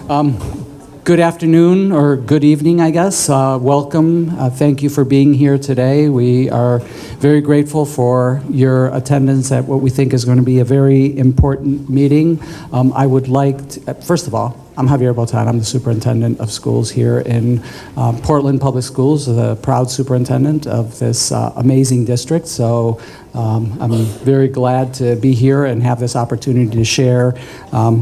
Good afternoon, or good evening, I guess. Welcome. Thank you for being here today. We are very grateful for your attendance at what we think is going to be a very important meeting. I would like to, first of all, I'm Javier Botan. I'm the superintendent of schools here in Portland Public Schools, the proud superintendent of this amazing district. So I'm very glad to be here and have this opportunity to share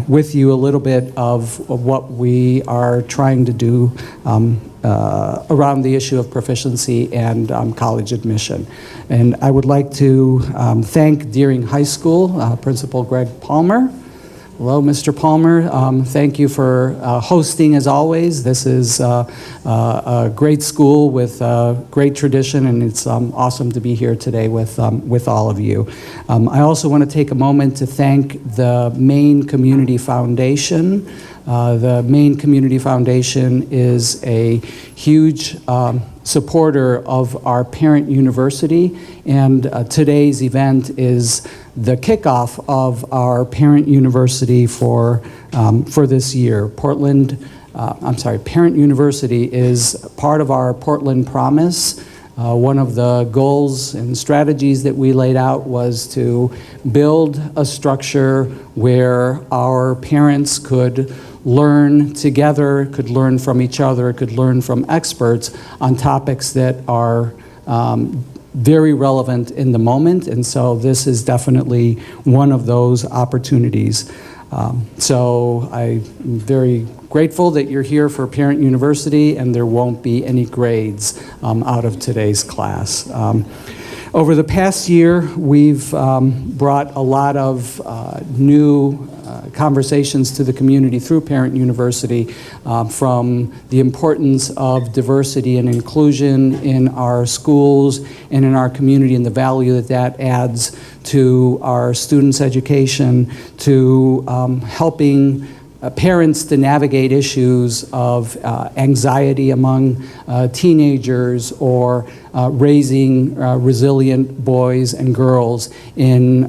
with you a little bit of what we are trying to do around the issue of proficiency and college admission. And I would like to thank Deering High School Principal Greg Palmer. Hello, Mr. Palmer. Thank you for hosting, as always. This is a great school with a great tradition, and it's awesome to be here today with all of you. I also want to take a moment to thank the Maine Community Foundation. The Maine Community Foundation is a huge supporter of our parent university, and today's event is the kickoff of our parent university for this year. Parent University is part of our Portland Promise. One of the goals and strategies that we laid out was to build a structure where our parents could learn together, could learn from each other, could learn from experts on topics that are very relevant in the moment, and so this is definitely one of those opportunities. So I'm very grateful that you're here for Parent University, and there won't be any grades out of today's class. Over the past year, we've brought a lot of new conversations to the community through Parent University, from the importance of diversity and inclusion in our schools and in our community, and the value that that adds to our students' education, to helping parents to navigate issues of anxiety among teenagers, or raising resilient boys and girls in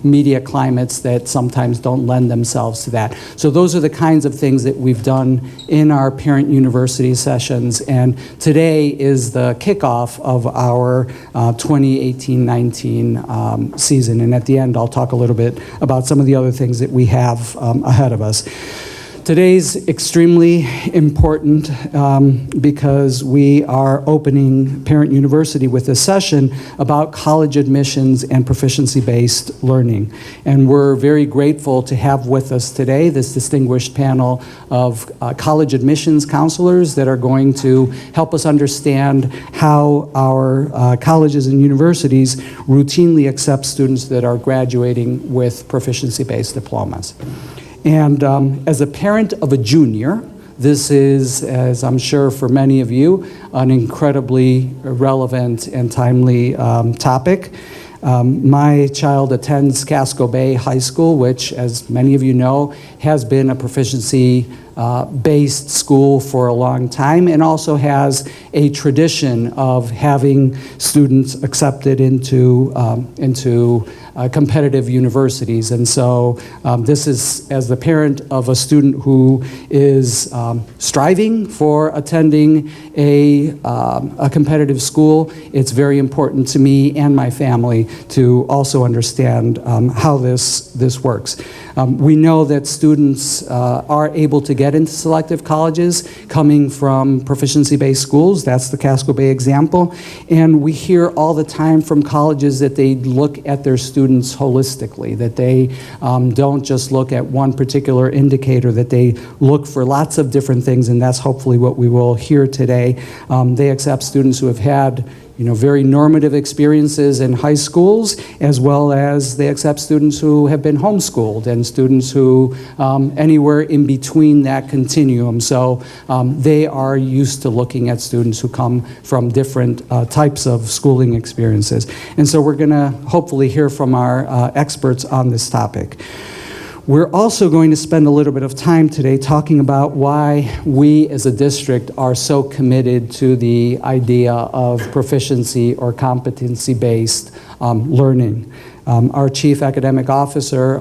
media climates that sometimes don't lend themselves to that. So those are the kinds of things that we've done in our Parent University sessions, and today is the kickoff of our 2018-19 season. And at the end, I'll talk a little bit about some of the other things that we have ahead of us. Today's extremely important because we are opening Parent University with a session about college admissions and proficiency-based learning. And we're very grateful to have with us today this distinguished panel of college admissions counselors that are going to help us understand how our colleges and universities routinely accept students that are graduating with proficiency-based diplomas. And as a parent of a junior, this is, as I'm sure for many of you, an incredibly relevant and timely topic. My child attends Casco Bay High School, which, as many of you know, has been a proficiency-based school for a long time, and also has a tradition of having students accepted into competitive universities. And so this is, as the parent of a student who is striving for attending a competitive school, it's very important to me and my family to also understand how this works. We know that students are able to get into selective colleges coming from proficiency-based schools. That's the Casco Bay example. And we hear all the time from colleges that they look at their students holistically, that they don't just look at one particular indicator, that they look for lots of different things, and that's hopefully what we will hear today. They accept students who have had very normative experiences in high schools, as well as they accept students who have been homeschooled and students who anywhere in between that continuum. So they are used to looking at students who come from different types of schooling experiences. And so we're going to hopefully hear from our experts on this topic. We're also going to spend a little bit of time today talking about why we as a district are so committed to the idea of proficiency or competency-based learning. Our Chief Academic Officer,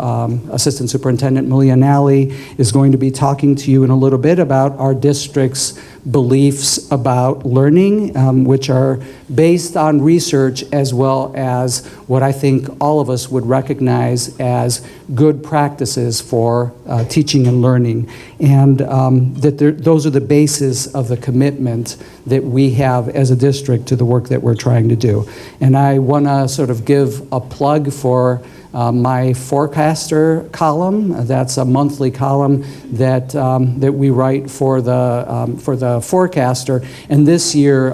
Assistant Superintendent Malia Nally, is going to be talking to you in a little bit about our district's beliefs about learning, which are based on research as well as what I think all of us would recognize as good practices for teaching and learning. And those are the basis of the commitment that we have as a district to the work that we're trying to do. And I want to sort of give a plug for my forecaster column. That's a monthly column that we write for the forecaster. And this year,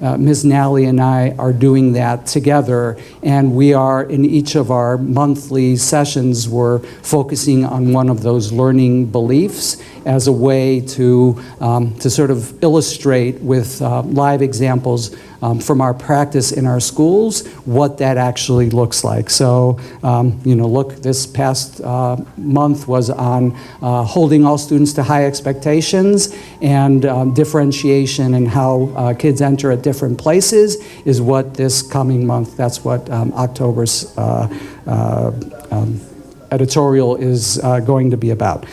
Ms. Nally and I are doing that together, and we are, in each of our monthly sessions, we're focusing on one of those learning beliefs as a way to sort of illustrate with live examples from our practice in our schools what that actually looks like. So, look, this past month was on holding all students to high expectations, and differentiation and how kids enter at different places is what this coming month, that's what October's editorial is going to be about.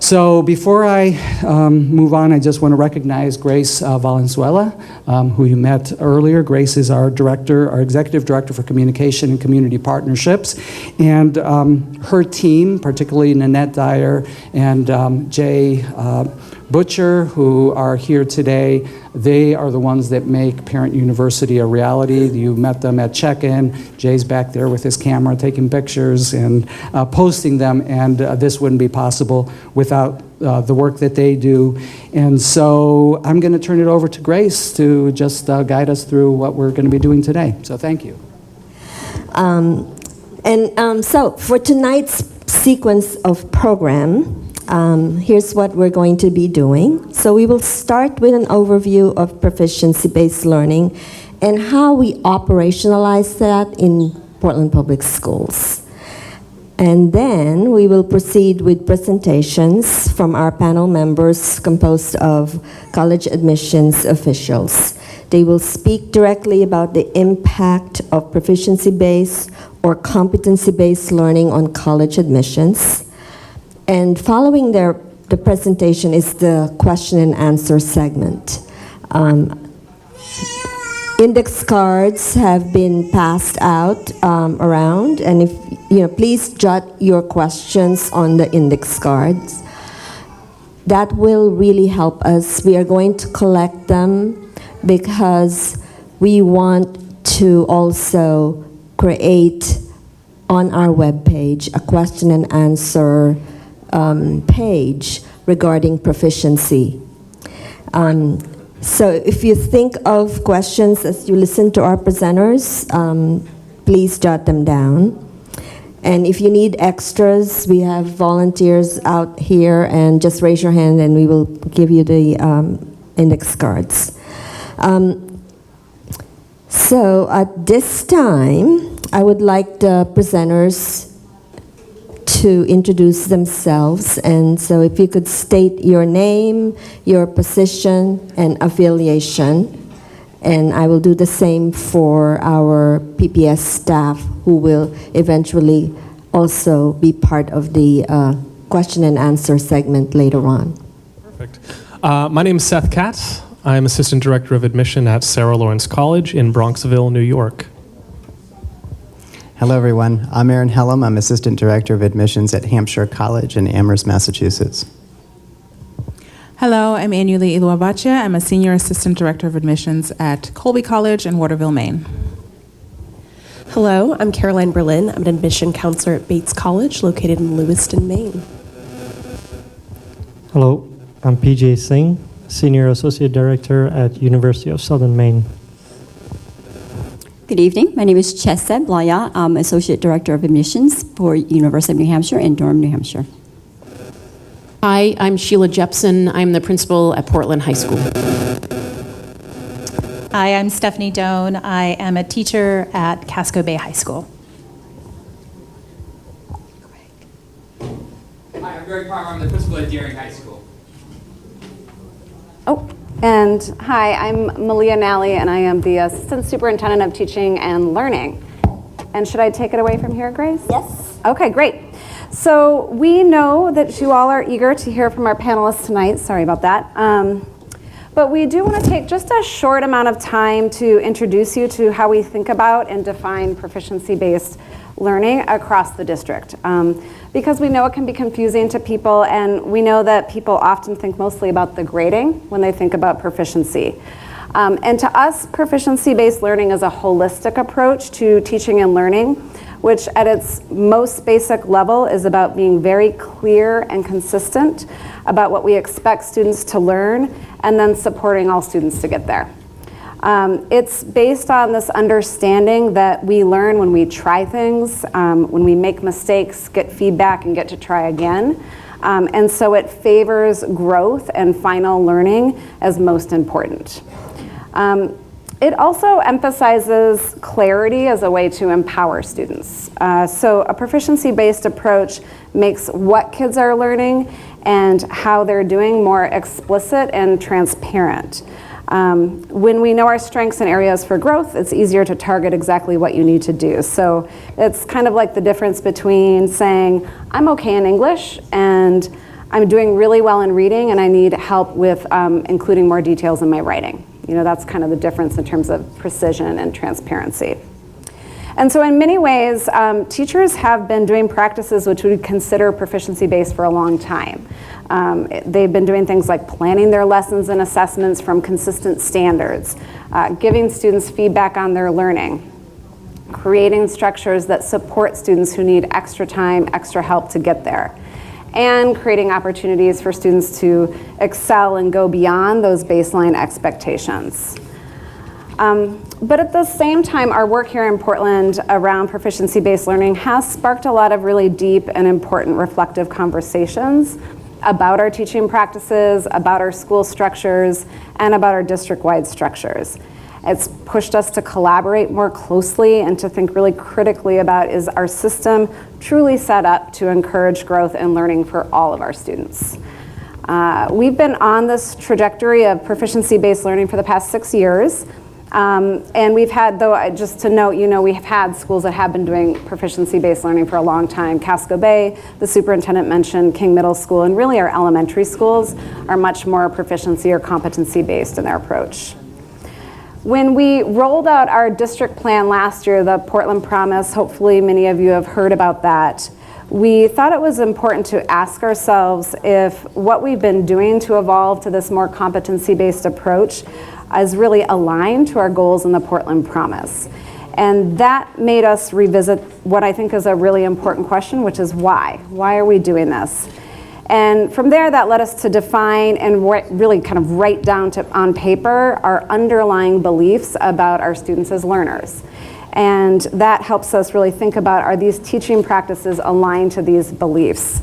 So before I move on, I just want to recognize Grace Valenzuela, who you met earlier. Grace is our director, our executive director for communication and community partnerships. And her team, particularly Nanette Dyer and Jay Butcher, who are here today, they are the ones that make Parent University a reality. You met them at check-in. Jay's back there with his camera taking pictures and posting them, and this wouldn't be possible without the work that they do. And so I'm going to turn it over to Grace to just guide us through what we're going to be doing today. So thank you. So for tonight's sequence of program, here's what we're going to be doing. So we will start with an overview of proficiency-based learning and how we operationalize that in Portland Public Schools. And then we will proceed with presentations from our panel members composed of college admissions officials. They will speak directly about the impact of proficiency-based or competency-based learning on college admissions. And following the presentation is the question and answer segment. Index cards have been passed out around, and if please jot your questions on the index cards. That will really help us. We are going to collect them because we want to also create on our webpage a question and answer page regarding proficiency. So if you think of questions as you listen to our presenters, please jot them down. And if you need extras, we have volunteers out here, and just raise your hand and we will give you the index cards. So at this time, I would like the presenters to introduce themselves, and so if you could state your name, your position, and affiliation, and I will do the same for our PPS staff who will eventually also be part of the question and answer segment later on. Perfect. My name is Seth Katz. I'm Assistant Director of Admission at Sarah Lawrence College in Bronxville, New York. Hello, everyone. I'm Aaron Hellum. I'm Assistant Director of Admissions at Hampshire College in Amherst, Massachusetts. Hello, I'm Anuli Iluabache. I'm a Senior Assistant Director of Admissions at Colby College in Waterville, Maine. Hello, I'm Caroline Berlin. I'm an admission counselor at Bates College, located in Lewiston, Maine. Hello, I'm PJ Singh, Senior Associate Director at University of Southern Maine. Good evening. My name is Chesa Blaya. I'm Associate Director of Admissions for University of New Hampshire in Durham, New Hampshire. Hi, I'm Sheila Jepsen. I'm the principal at Portland High School. Hi, I'm Stephanie Doan. I am a teacher at Casco Bay High School. Hi, I'm Greg Palmer. I'm the principal at Deering High School. And hi, I'm Malia Nally, and I am the Assistant Superintendent of Teaching and Learning. And should I take it away from here, Grace? Yes. Okay, great. So we know that you all are eager to hear from our panelists tonight. Sorry about that. But we do want to take just a short amount of time to introduce you to how we think about and define proficiency-based learning across the district. Because we know it can be confusing to people, and we know that people often think mostly about the grading when they think about proficiency. And to us, proficiency-based learning is a holistic approach to teaching and learning, which at its most basic level is about being very clear and consistent about what we expect students to learn, and then supporting all students to get there. It's based on this understanding that we learn when we try things, when we make mistakes, get feedback, and get to try again. And so it favors growth and final learning as most important. It also emphasizes clarity as a way to empower students. So a proficiency-based approach makes what kids are learning and how they're doing more explicit and transparent. When we know our strengths and areas for growth, it's easier to target exactly what you need to do. So it's kind of like the difference between saying, I'm okay in English and I'm doing really well in reading and I need help with including more details in my writing. You know, that's kind of the difference in terms of precision and transparency. And so in many ways, teachers have been doing practices which we would consider proficiency-based for a long time. They've been doing things like planning their lessons and assessments from consistent standards, giving students feedback on their learning, creating structures that support students who need extra time, extra help to get there, and creating opportunities for students to excel and go beyond those baseline expectations. But at the same time, our work here in Portland around proficiency-based learning has sparked a lot of really deep and important reflective conversations about our teaching practices, about our school structures, and about our district-wide structures. It's pushed us to collaborate more closely and to think really critically about, is our system truly set up to encourage growth and learning for all of our students? We've been on this trajectory of proficiency-based learning for the past 6 years. And we've had, though, just to note, you know, we have had schools that have been doing proficiency-based learning for a long time. Casco Bay, the superintendent mentioned King Middle School, and really our elementary schools are much more proficiency or competency-based in their approach. When we rolled out our district plan last year, the Portland Promise, hopefully many of you have heard about that, we thought it was important to ask ourselves if what we've been doing to evolve to this more competency-based approach is really aligned to our goals in the Portland Promise. And that made us revisit what I think is a really important question, which is why? Why are we doing this? And from there, that led us to define and really kind of write down on paper our underlying beliefs about our students as learners. And that helps us really think about, are these teaching practices aligned to these beliefs?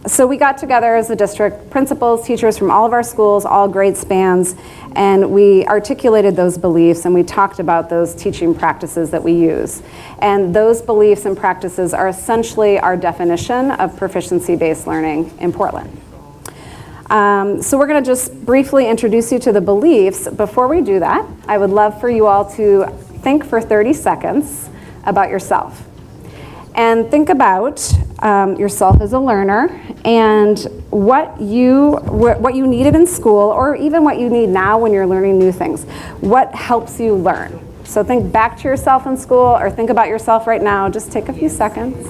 So we got together as a district, principals, teachers from all of our schools, all grade spans, and we articulated those beliefs and we talked about those teaching practices that we use. And those beliefs and practices are essentially our definition of proficiency-based learning in Portland. So we're going to just briefly introduce you to the beliefs. Before we do that, I would love for you all to think for 30 seconds about yourself. And think about yourself as a learner and what you needed in school, or even what you need now when you're learning new things. What helps you learn? So think back to yourself in school, or think about yourself right now. Just take a few seconds.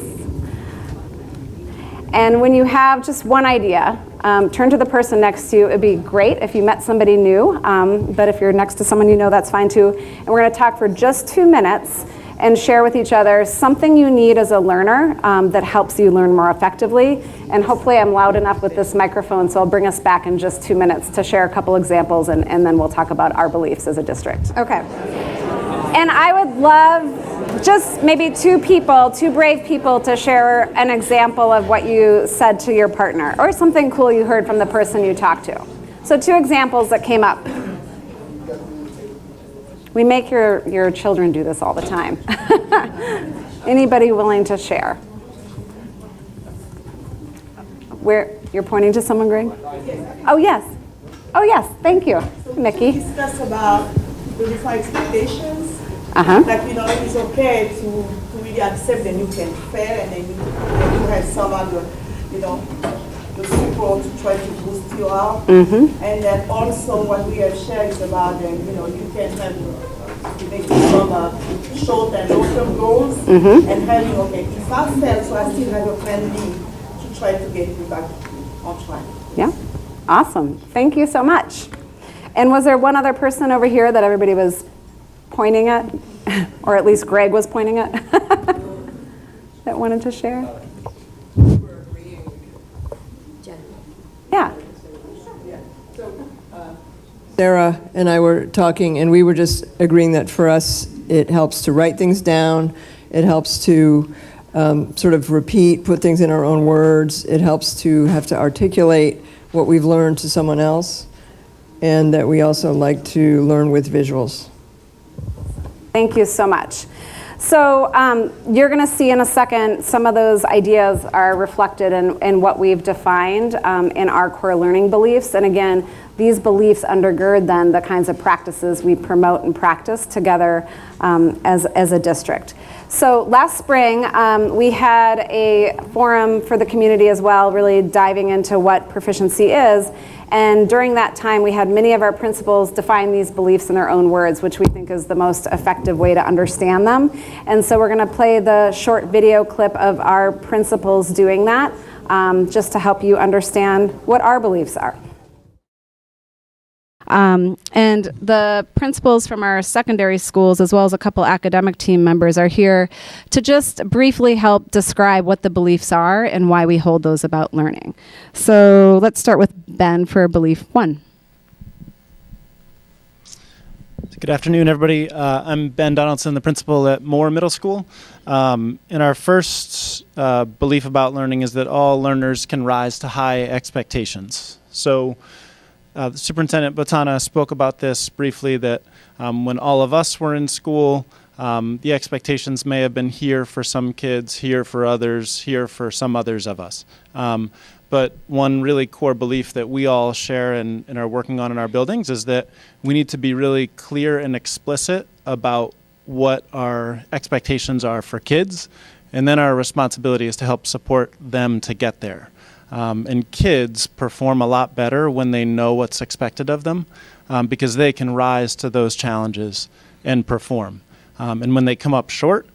And when you have just one idea, turn to the person next to you. It'd be great if you met somebody new, but if you're next to someone you know, that's fine too. And we're going to talk for just 2 minutes and share with each other something you need as a learner that helps you learn more effectively. And hopefully I'm loud enough with this microphone, so I'll bring us back in just 2 minutes to share a couple examples, and then we'll talk about our beliefs as a district. Okay. And I would love just maybe 2 people, 2 brave people, to share an example of what you said to your partner, or something cool you heard from the person you talked to. So 2 examples that came up. We make your children do this all the time. Anybody willing to share? Where you're pointing to someone, Greg? Oh yes. Oh yes. Thank you, Mickey. Discuss about the different expectations Like, you know, it's okay to really accept that you can fail and then you have some other, you know, the support to try to boost you up. And then also what we have shared is about that, you know, you can have maybe some short and long-term goals and having, okay, if I fail, so I still have a plan B to try to get you back on track. Yeah, awesome. Thank you so much. And was there one other person over here that everybody was pointing at, or at least Greg was pointing at, that wanted to share? Yeah. Sarah and I were talking, and we were just agreeing that for us, it helps to write things down. It helps to sort of repeat, put things in our own words. It helps to have to articulate what we've learned to someone else, and that we also like to learn with visuals. Thank you so much. So you're going to see in a second some of those ideas are reflected in what we've defined in our core learning beliefs. And again, these beliefs undergird then the kinds of practices we promote and practice together as a district. So last spring, we had a forum for the community as well, really diving into what proficiency is. And during that time, we had many of our principals define these beliefs in their own words, which we think is the most effective way to understand them. And so we're going to play the short video clip of our principals doing that, just to help you understand what our beliefs are. And the principals from our secondary schools, as well as a couple academic team members, are here to just briefly help describe what the beliefs are and why we hold those about learning. So let's start with Ben for belief 1. Good afternoon, everybody. I'm Ben Donaldson, the principal at Moore Middle School. And our first belief about learning is that all learners can rise to high expectations. So the Superintendent Botana spoke about this briefly, that when all of us were in school, the expectations may have been here for some kids, here for others, here for some others of us. But one really core belief that we all share and are working on in our buildings is that we need to be really clear and explicit about what our expectations are for kids, and then our responsibility is to help support them to get there. And kids perform a lot better when they know what's expected of them, because they can rise to those challenges and perform. And when they come up short,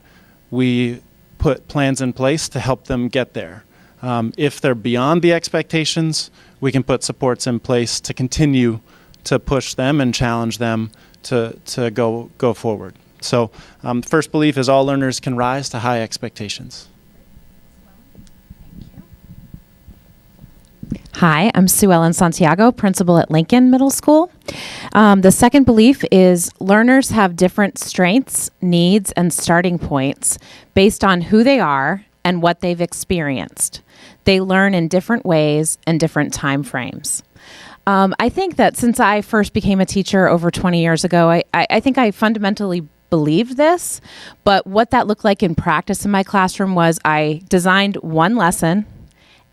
we put plans in place to help them get there. If they're beyond the expectations, we can put supports in place to continue to push them and challenge them to go forward. So the first belief is all learners can rise to high expectations. Hi, I'm Sue Ellen Santiago, principal at Lincoln Middle School. The second belief is learners have different strengths, needs, and starting points based on who they are and what they've experienced. They learn in different ways and different time frames. I think that since I first became a teacher over 20 years ago, I think I fundamentally believed this, but what that looked like in practice in my classroom was I designed one lesson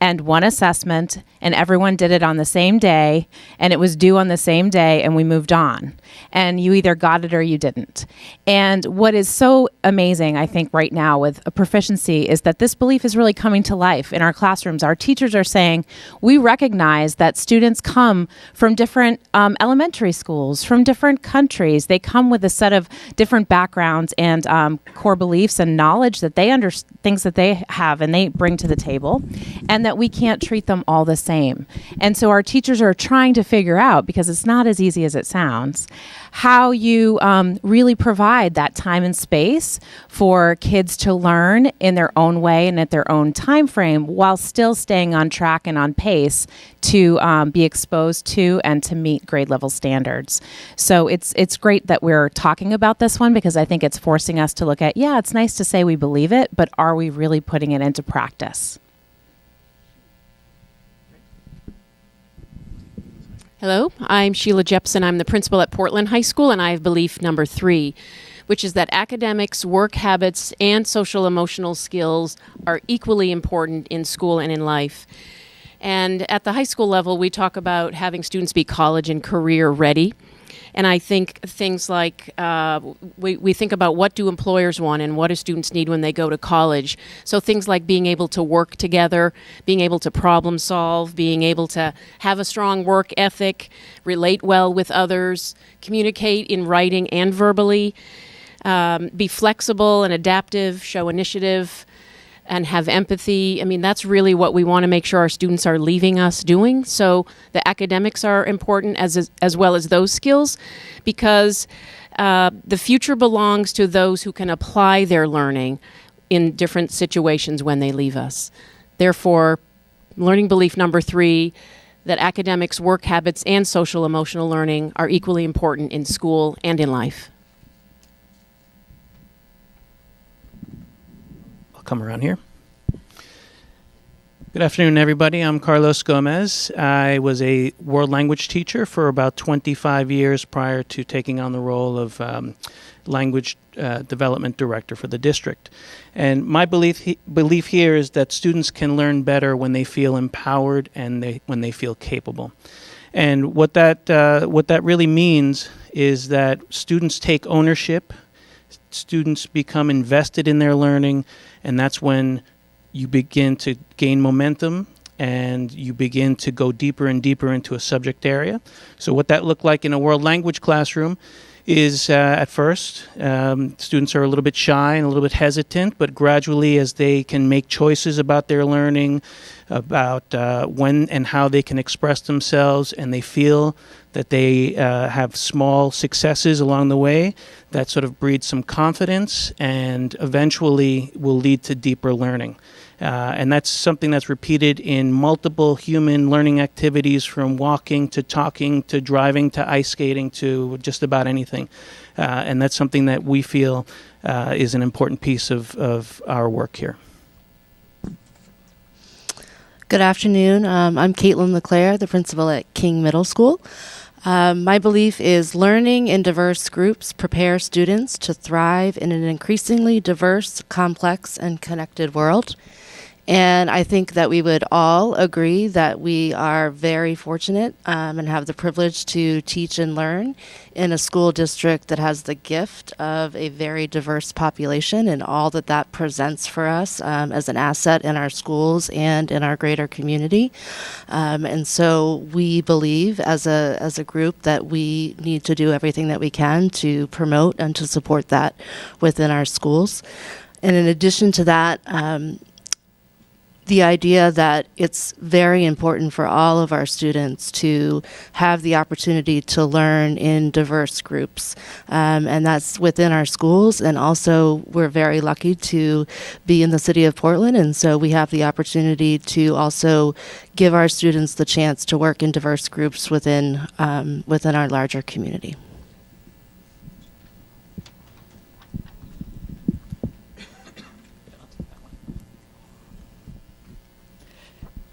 and one assessment, and everyone did it on the same day, and it was due on the same day, and we moved on. And you either got it or you didn't. And what is so amazing, I think, right now with a proficiency is that this belief is really coming to life in our classrooms. Our teachers are saying, we recognize that students come from different elementary schools, from different countries. They come with a set of different backgrounds and core beliefs and knowledge that they things that they have and they bring to the table, and that we can't treat them all the same. And so our teachers are trying to figure out, because it's not as easy as it sounds, how you really provide that time and space for kids to learn in their own way and at their own time frame, while still staying on track and on pace to be exposed to and to meet grade level standards. So it's great that we're talking about this one, because I think it's forcing us to look at, yeah, it's nice to say we believe it, but are we really putting it into practice? Hello, I'm Sheila Jepsen. I'm the principal at Portland High School, and I have belief number 3, which is that academics, work habits, and social emotional skills are equally important in school and in life. And at the high school level, we talk about having students be college and career ready. And I think things like we think about what do employers want and what do students need when they go to college. So things like being able to work together, being able to problem solve, being able to have a strong work ethic, relate well with others, communicate in writing and verbally, be flexible and adaptive, show initiative, and have empathy. I mean, that's really what we want to make sure our students are leaving us doing. So the academics are important as well as those skills, because the future belongs to those who can apply their learning in different situations when they leave us. Therefore, learning belief number 3, that academics, work habits, and social emotional learning are equally important in school and in life. Come around here. Good afternoon, everybody. I'm Carlos Gomez. I was a world language teacher for about 25 years prior to taking on the role of language development director for the district. And my belief here is that students can learn better when they feel empowered and when they feel capable. And what that really means is that students take ownership, students become invested in their learning, and that's when you begin to gain momentum and you begin to go deeper and deeper into a subject area. So what that looked like in a world language classroom is at first, students are a little bit shy and a little bit hesitant, but gradually as they can make choices about their learning, about when and how they can express themselves, and they feel that they have small successes along the way, that sort of breeds some confidence and eventually will lead to deeper learning. And that's something that's repeated in multiple human learning activities, from walking to talking to driving to ice skating to just about anything. And that's something that we feel is an important piece of our work here. Good afternoon. I'm Kaitlin LeClair, the principal at King Middle School. My belief is learning in diverse groups prepare students to thrive in an increasingly diverse, complex, and connected world. And I think that we would all agree that we are very fortunate and have the privilege to teach and learn in a school district that has the gift of a very diverse population, and all that that presents for us as an asset in our schools and in our greater community. And so we believe as a group that we need to do everything that we can to promote and to support that within our schools. And in addition to that, the idea that it's very important for all of our students to have the opportunity to learn in diverse groups. And that's within our schools. And also, we're very lucky to be in the city of Portland. And so we have the opportunity to also give our students the chance to work in diverse groups within our larger community.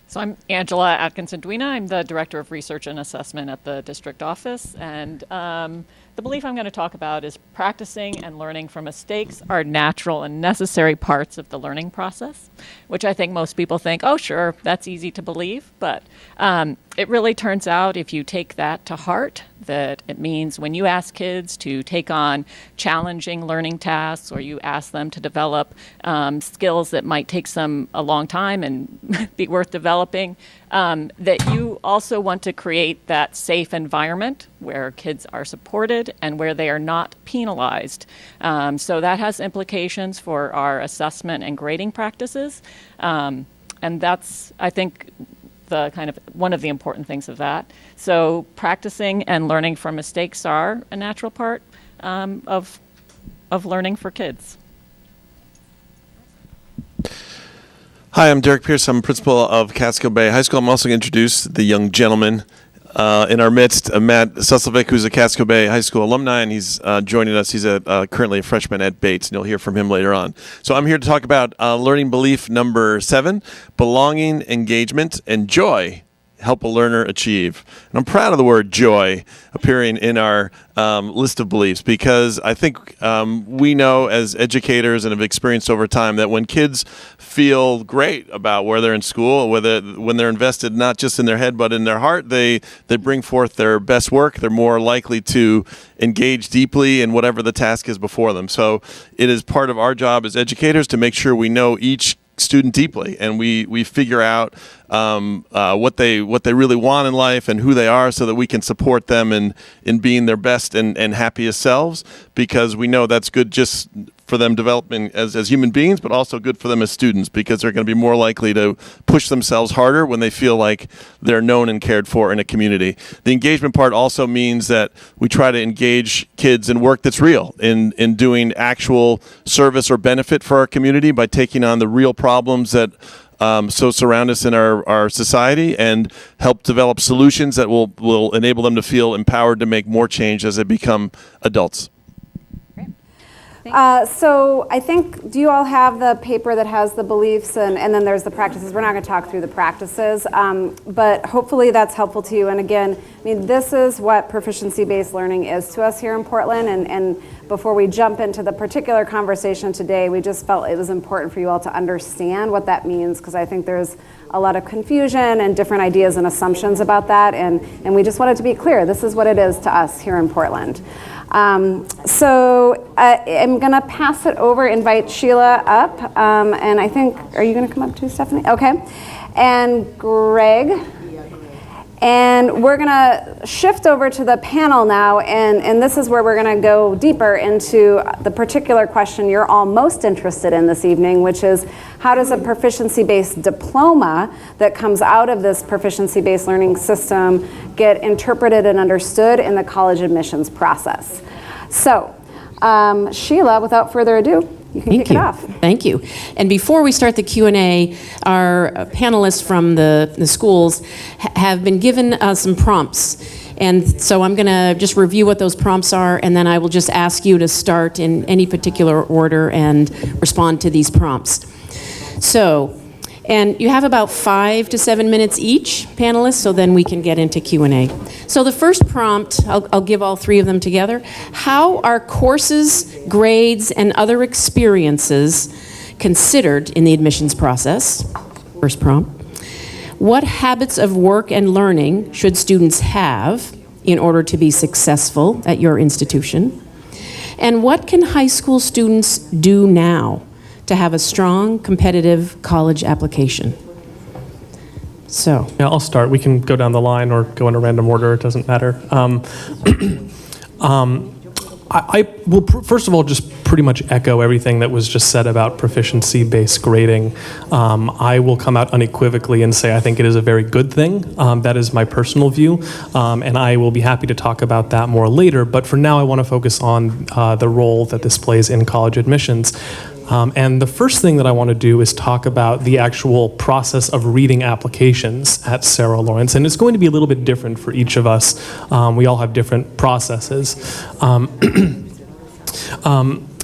So I'm Angela Atkinson-Duina. I'm the Director of Research and Assessment at the district office. And the belief I'm going to talk about is practicing and learning from mistakes are natural and necessary parts of the learning process, which I think most people think, oh, sure, that's easy to believe. But it really turns out, if you take that to heart, that it means when you ask kids to take on challenging learning tasks, or you ask them to develop skills that might take them a long time and be worth developing, that you also want to create that safe environment where kids are supported and where they are not penalized. So that has implications for our assessment and grading practices. And that's, I think, the kind of one of the important things of that. So practicing and learning from mistakes are a natural part of learning for kids. Hi, I'm Derek Pierce. I'm principal of Casco Bay High School. I'm also going to introduce the young gentleman in our midst, Matt Suslovic, who's a Casco Bay High School alumni, and he's joining us. He's currently a freshman at Bates, and you'll hear from him later on. So I'm here to talk about learning belief number 7, belonging, engagement, and joy help a learner achieve. And I'm proud of the word joy appearing in our list of beliefs, because I think we know as educators and have experienced over time that when kids feel great about where they're in school, when they're invested not just in their head but in their heart, they bring forth their best work. They're more likely to engage deeply in whatever the task is before them. So it is part of our job as educators to make sure we know each student deeply, and we figure out what they really want in life and who they are, so that we can support them in being their best and happiest selves, because we know that's good just for them developing as human beings, but also good for them as students, because they're going to be more likely to push themselves harder when they feel like they're known and cared for in a community. The engagement part also means that we try to engage kids in work that's real, in doing actual service or benefit for our community by taking on the real problems that so surround us in our society, and help develop solutions that will enable them to feel empowered to make more change as they become adults. So I think, do you all have the paper that has the beliefs and then there's the practices? We're not going to talk through the practices, but hopefully that's helpful to you. And again, I mean, this is what proficiency-based learning is to us here in Portland. And before we jump into the particular conversation today, we just felt it was important for you all to understand what that means, because I think there's a lot of confusion and different ideas and assumptions about that. And we just wanted to be clear, this is what it is to us here in Portland. So I'm going to pass it over, invite Sheila up, and I think, are you going to come up too, Stephanie? Okay. And Greg. And we're going to shift over to the panel now, and this is where we're going to go deeper into the particular question you're all most interested in this evening, which is how does a proficiency-based diploma that comes out of this proficiency-based learning system get interpreted and understood in the college admissions process? So, Sheila, without further ado, you can kick it off. Thank you. And before we start the Q&A, our panelists from the schools have been given some prompts. And so I'm going to just review what those prompts are, and then I will just ask you to start in any particular order and respond to these prompts. So, and you have about 5 to 7 minutes each, panelists, so then we can get into Q&A. So the first prompt, I'll give all three of them together. How are courses, grades, and other experiences considered in the admissions process? First prompt. What habits of work and learning should students have in order to be successful at your institution? And what can high school students do now to have a strong, competitive college application? So. Yeah, I'll start. We can go down the line or go in a random order. It doesn't matter. I will first of all just pretty much echo everything that was just said about proficiency-based grading. I will come out unequivocally and say I think it is a very good thing. That is my personal view, and I will be happy to talk about that more later. But for now, I want to focus on the role that this plays in college admissions. And the first thing that I want to do is talk about the actual process of reading applications at Sarah Lawrence. And it's going to be a little bit different for each of us. We all have different processes.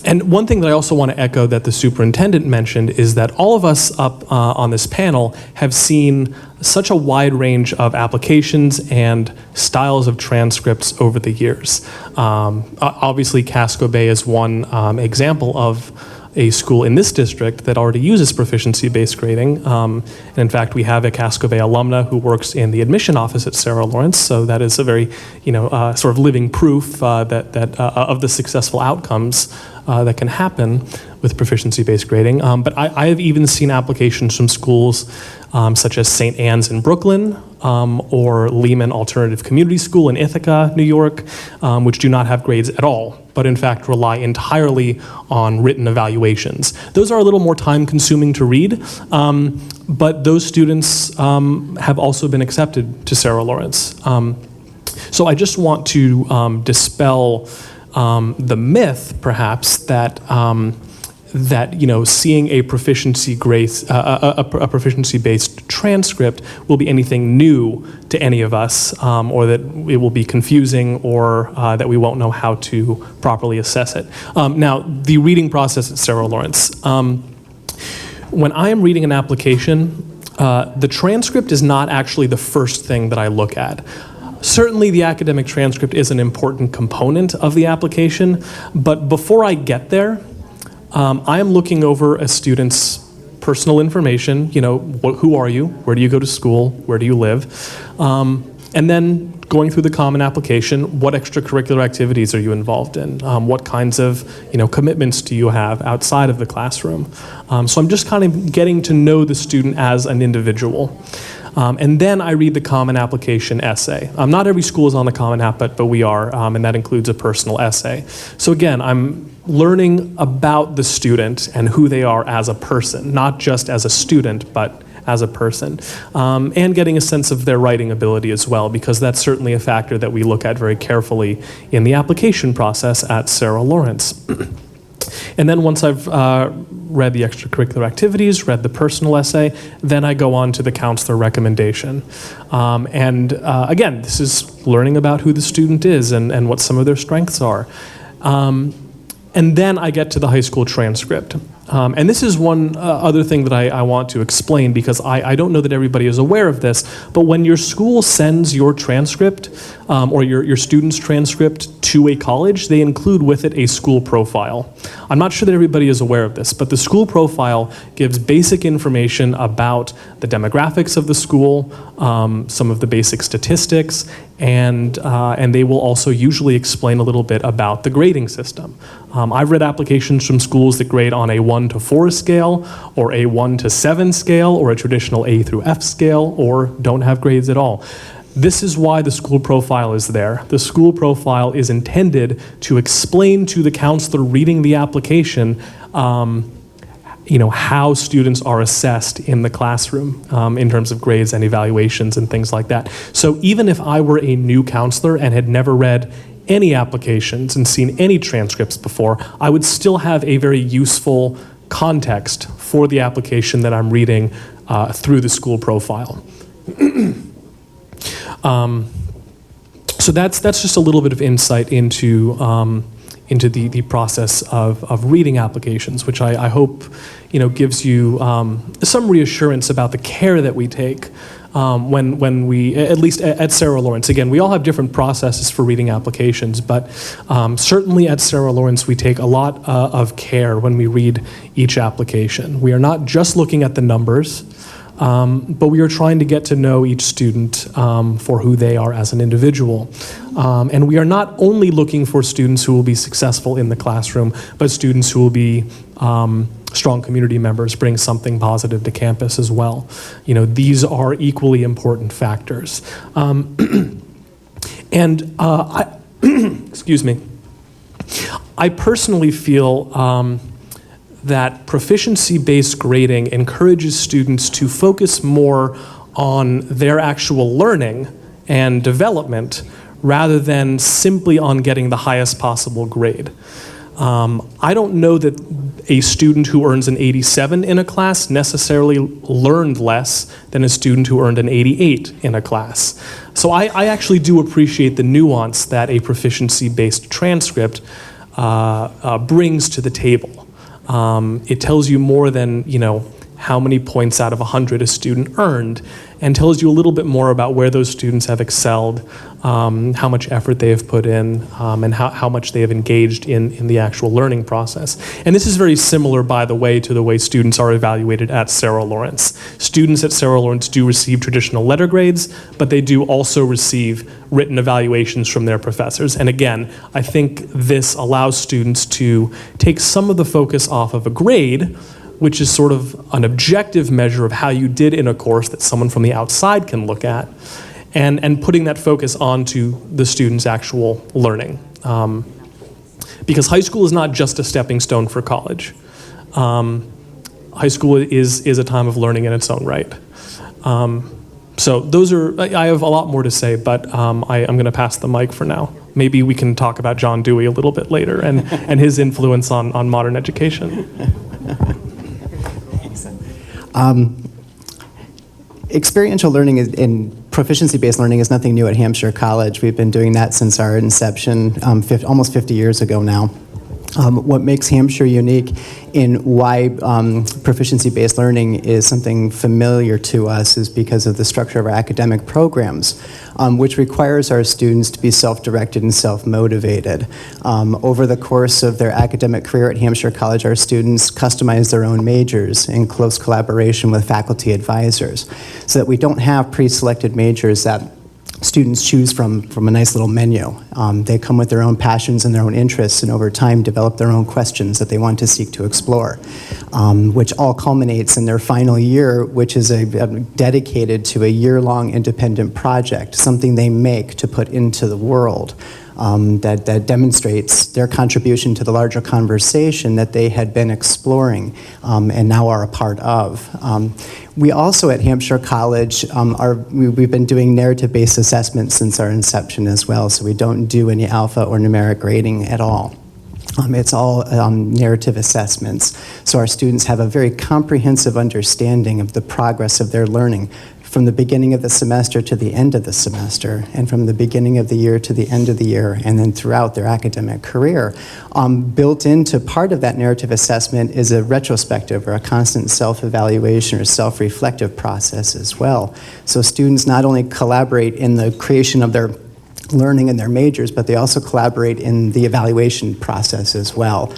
And one thing that I also want to echo that the superintendent mentioned is that all of us up on this panel have seen such a wide range of applications and styles of transcripts over the years. Obviously, Casco Bay is one example of a school in this district that already uses proficiency-based grading. And in fact, we have a Casco Bay alumna who works in the admission office at Sarah Lawrence, so that is a very, sort of living proof that of the successful outcomes that can happen with proficiency-based grading. But I have even seen applications from schools such as St. Anne's in Brooklyn or Lehman Alternative Community School in Ithaca, New York, which do not have grades at all, but in fact rely entirely on written evaluations. Those are a little more time-consuming to read, but those students have also been accepted to Sarah Lawrence. So I just want to dispel the myth, perhaps, that seeing a proficiency-based transcript will be anything new to any of us, or that it will be confusing, or that we won't know how to properly assess it. Now, the reading process at Sarah Lawrence. When I am reading an application, The transcript is not actually the first thing that I look at. Certainly the academic transcript is an important component of the application, but before I get there, I am looking over a student's personal information, who are you, where do you go to school, where do you live, and then going through the common application, what extracurricular activities are you involved in, what kinds of commitments do you have outside of the classroom. So I'm just kind of getting to know the student as an individual. And then I read the common application essay. Not every school is on the common app, but we are, and that includes a personal essay. So again, I'm learning about the student and who they are as a person, not just as a student, but as a person, and getting a sense of their writing ability as well, because that's certainly a factor that we look at very carefully in the application process at Sarah Lawrence. And then once I've read the extracurricular activities, read the personal essay, then I go on to the counselor recommendation. Again, this is learning about who the student is and what some of their strengths are. And then I get to the high school transcript. And this is one other thing that I want to explain, because I don't know that everybody is aware of this, but when your school sends your transcript or your student's transcript to a college, they include with it a school profile. I'm not sure that everybody is aware of this, but the school profile gives basic information about the demographics of the school, some of the basic statistics, and they will also usually explain a little bit about the grading system. I've read applications from schools that grade on a 1 to 4 scale, or a 1 to 7 scale, or a traditional A through F scale, or don't have grades at all. This is why the school profile is there. The school profile is intended to explain to the counselor reading the application how students are assessed in the classroom in terms of grades and evaluations and things like that. So even if I were a new counselor and had never read any applications and seen any transcripts before, I would still have a very useful context for the application that I'm reading through the school profile. So that's just a little bit of insight into the process of reading applications, which I hope gives you some reassurance about the care that we take when we, at least at Sarah Lawrence. Again, we all have different processes for reading applications, but certainly at Sarah Lawrence we take a lot of care when we read each application. We are not just looking at the numbers, but we are trying to get to know each student for who they are as an individual. And we are not only looking for students who will be successful in the classroom, but students who will be strong community members, bring something positive to campus as well. These are equally important factors. Excuse me, I personally feel that proficiency-based grading encourages students to focus more on their actual learning and development rather than simply on getting the highest possible grade. I don't know that a student who earns an 87 in a class necessarily learned less than a student who earned an 88 in a class. So I actually do appreciate the nuance that a proficiency-based transcript brings to the table. It tells you more than, how many points out of 100 a student earned, and tells you a little bit more about where those students have excelled, how much effort they have put in, and how much they have engaged in the actual learning process. And this is very similar, by the way, to the way students are evaluated at Sarah Lawrence. Students at Sarah Lawrence do receive traditional letter grades, but they do also receive written evaluations from their professors. And again, I think this allows students to take some of the focus off of a grade, which is sort of an objective measure of how you did in a course that someone from the outside can look at, and putting that focus onto the student's actual learning. Because high school is not just a stepping stone for college. High school is a time of learning in its own right. So I have a lot more to say, but I'm going to pass the mic for now. Maybe we can talk about John Dewey a little bit later and his influence on modern education. Experiential learning and proficiency-based learning is nothing new at Hampshire College. We've been doing that since our inception almost 50 years ago now. What makes Hampshire unique in why proficiency-based learning is something familiar to us is because of the structure of our academic programs, which requires our students to be self-directed and self-motivated. Over the course of their academic career at Hampshire College, our students customize their own majors in close collaboration with faculty advisors, so that we don't have pre-selected majors that students choose from a nice little menu. They come with their own passions and their own interests, and over time develop their own questions that they want to seek to explore, which all culminates in their final year, which is dedicated to a year-long independent project, something they make to put into the world. That demonstrates their contribution to the larger conversation that they had been exploring and now are a part of. We also at Hampshire College, we've been doing narrative-based assessments since our inception as well, so we don't do any alpha or numeric grading at all. It's all narrative assessments, so our students have a very comprehensive understanding of the progress of their learning from the beginning of the semester to the end of the semester, and from the beginning of the year to the end of the year, and then throughout their academic career. Built into part of that narrative assessment is a retrospective or a constant self-evaluation or self-reflective process as well. So students not only collaborate in the creation of their learning in their majors, but they also collaborate in the evaluation process as well.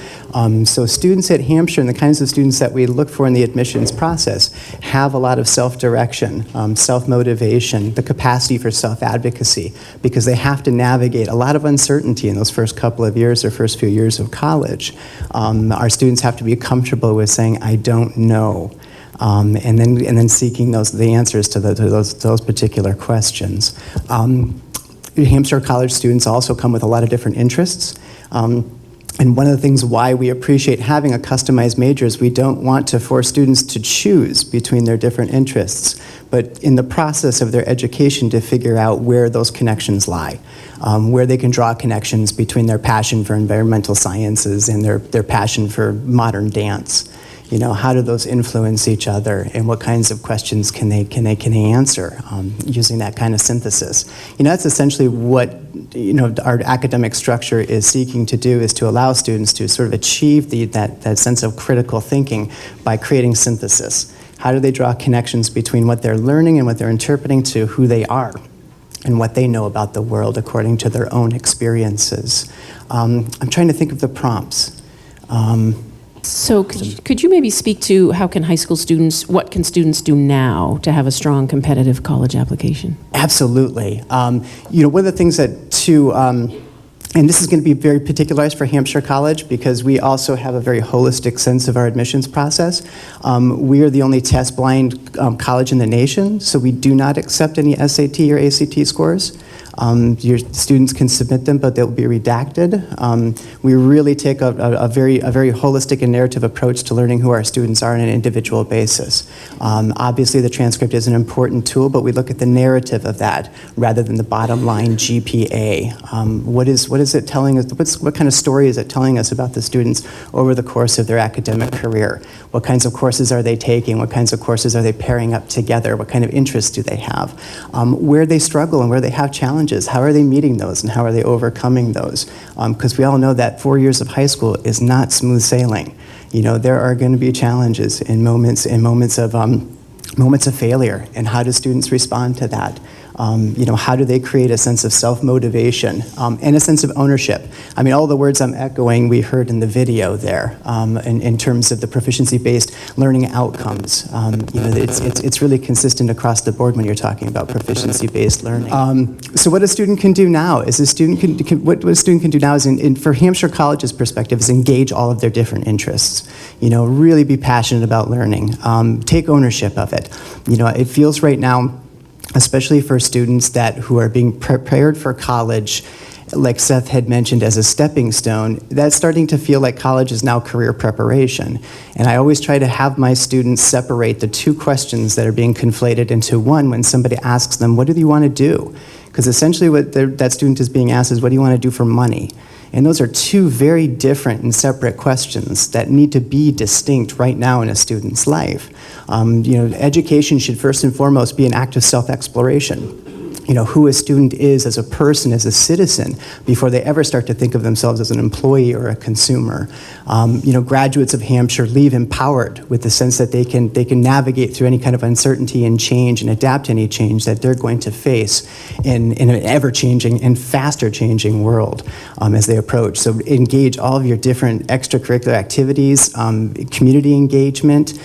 So students at Hampshire, and the kinds of students that we look for in the admissions process, have a lot of self-direction, self-motivation, the capacity for self-advocacy, because they have to navigate a lot of uncertainty in those first couple of years or first few years of college. Our students have to be comfortable with saying, I don't know. And then seeking the answers to those particular questions. Hampshire College students also come with a lot of different interests. And one of the things why we appreciate having a customized major is we don't want to force students to choose between their different interests, but in the process of their education to figure out where those connections lie, where they can draw connections between their passion for environmental sciences and their passion for modern dance. You know, how do those influence each other, and what kinds of questions can they answer using that kind of synthesis? You know, that's essentially what our academic structure is seeking to do, is to allow students to sort of achieve that sense of critical thinking by creating synthesis. How do they draw connections between what they're learning and what they're interpreting to who they are and what they know about the world according to their own experiences? I'm trying to think of the prompts. So could you maybe speak to what can students do now to have a strong competitive college application? Absolutely. One of the things that and this is going to be very particularized for Hampshire College because we also have a very holistic sense of our admissions process. We are the only test-blind college in the nation, so we do not accept any SAT or ACT scores. Your students can submit them, but they'll be redacted. We really take a very holistic and narrative approach to learning who our students are on an individual basis. Obviously, the transcript is an important tool, but we look at the narrative of that rather than the bottom line GPA. What is it telling us? What kind of story is it telling us about the students over the course of their academic career? What kinds of courses are they taking? What kinds of courses are they pairing up together? What kind of interests do they have? Where they struggle and where they have challenges, how are they meeting those and how are they overcoming those? Because we all know that 4 years of high school is not smooth sailing. You know, there are going to be challenges and moments of failure, and how do students respond to that? How do they create a sense of self-motivation and a sense of ownership? I mean, all the words I'm echoing we heard in the video there in terms of the proficiency-based learning outcomes. It's really consistent across the board when you're talking about proficiency-based learning. So what a student can do now is what a student can do now is, for Hampshire College's perspective, is engage all of their different interests. Really be passionate about learning. Take ownership of it. It feels right now, especially for students who are being prepared for college, like Seth had mentioned, as a stepping stone, that's starting to feel like college is now career preparation. And I always try to have my students separate the two questions that are being conflated into one when somebody asks them, what do you want to do? Because essentially what that student is being asked is, what do you want to do for money? And those are two very different and separate questions that need to be distinct right now in a student's life. Education should first and foremost be an act of self-exploration. who a student is as a person, as a citizen, before they ever start to think of themselves as an employee or a consumer. Graduates of Hampshire leave empowered with the sense that they can navigate through any kind of uncertainty and change and adapt to any change that they're going to face in an ever-changing and faster-changing world as they approach. So engage all of your different extracurricular activities, community engagement,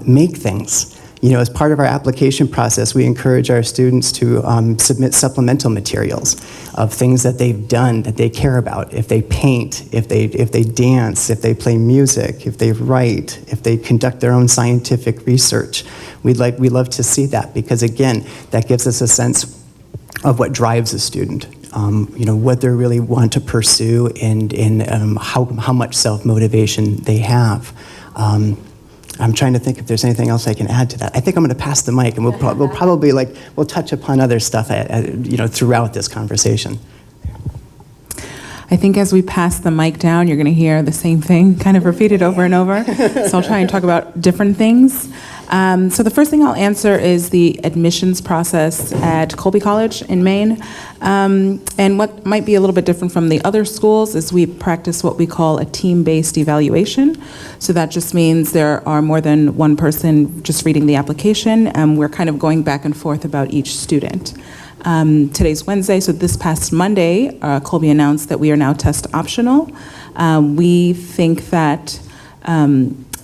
make things. As part of our application process, we encourage our students to submit supplemental materials of things that they've done that they care about. If they paint, if they dance, if they play music, if they write, if they conduct their own scientific research. We love to see that because, again, that gives us a sense of what drives a student. What they really want to pursue and how much self-motivation they have. I'm trying to think if there's anything else I can add to that. I think I'm going to pass the mic, and we'll probably we'll touch upon other stuff, throughout this conversation. I think as we pass the mic down, you're going to hear the same thing kind of repeated over and over. So I'll try and talk about different things. So the first thing I'll answer is the admissions process at Colby College in Maine. And what might be a little bit different from the other schools is we practice what we call a team-based evaluation. So that just means there are more than one person just reading the application, and we're kind of going back and forth about each student. Today's Wednesday, so this past Monday, Colby announced that we are now test optional. We think that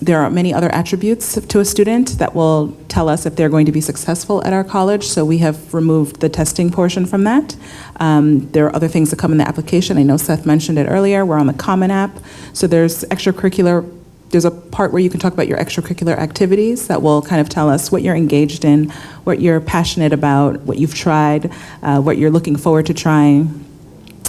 there are many other attributes to a student that will tell us if they're going to be successful at our college, so we have removed the testing portion from that. There are other things that come in the application. I know Seth mentioned it earlier. We're on the Common App, so there's a part where you can talk about your extracurricular activities that will kind of tell us what you're engaged in, what you're passionate about, what you've tried, what you're looking forward to trying.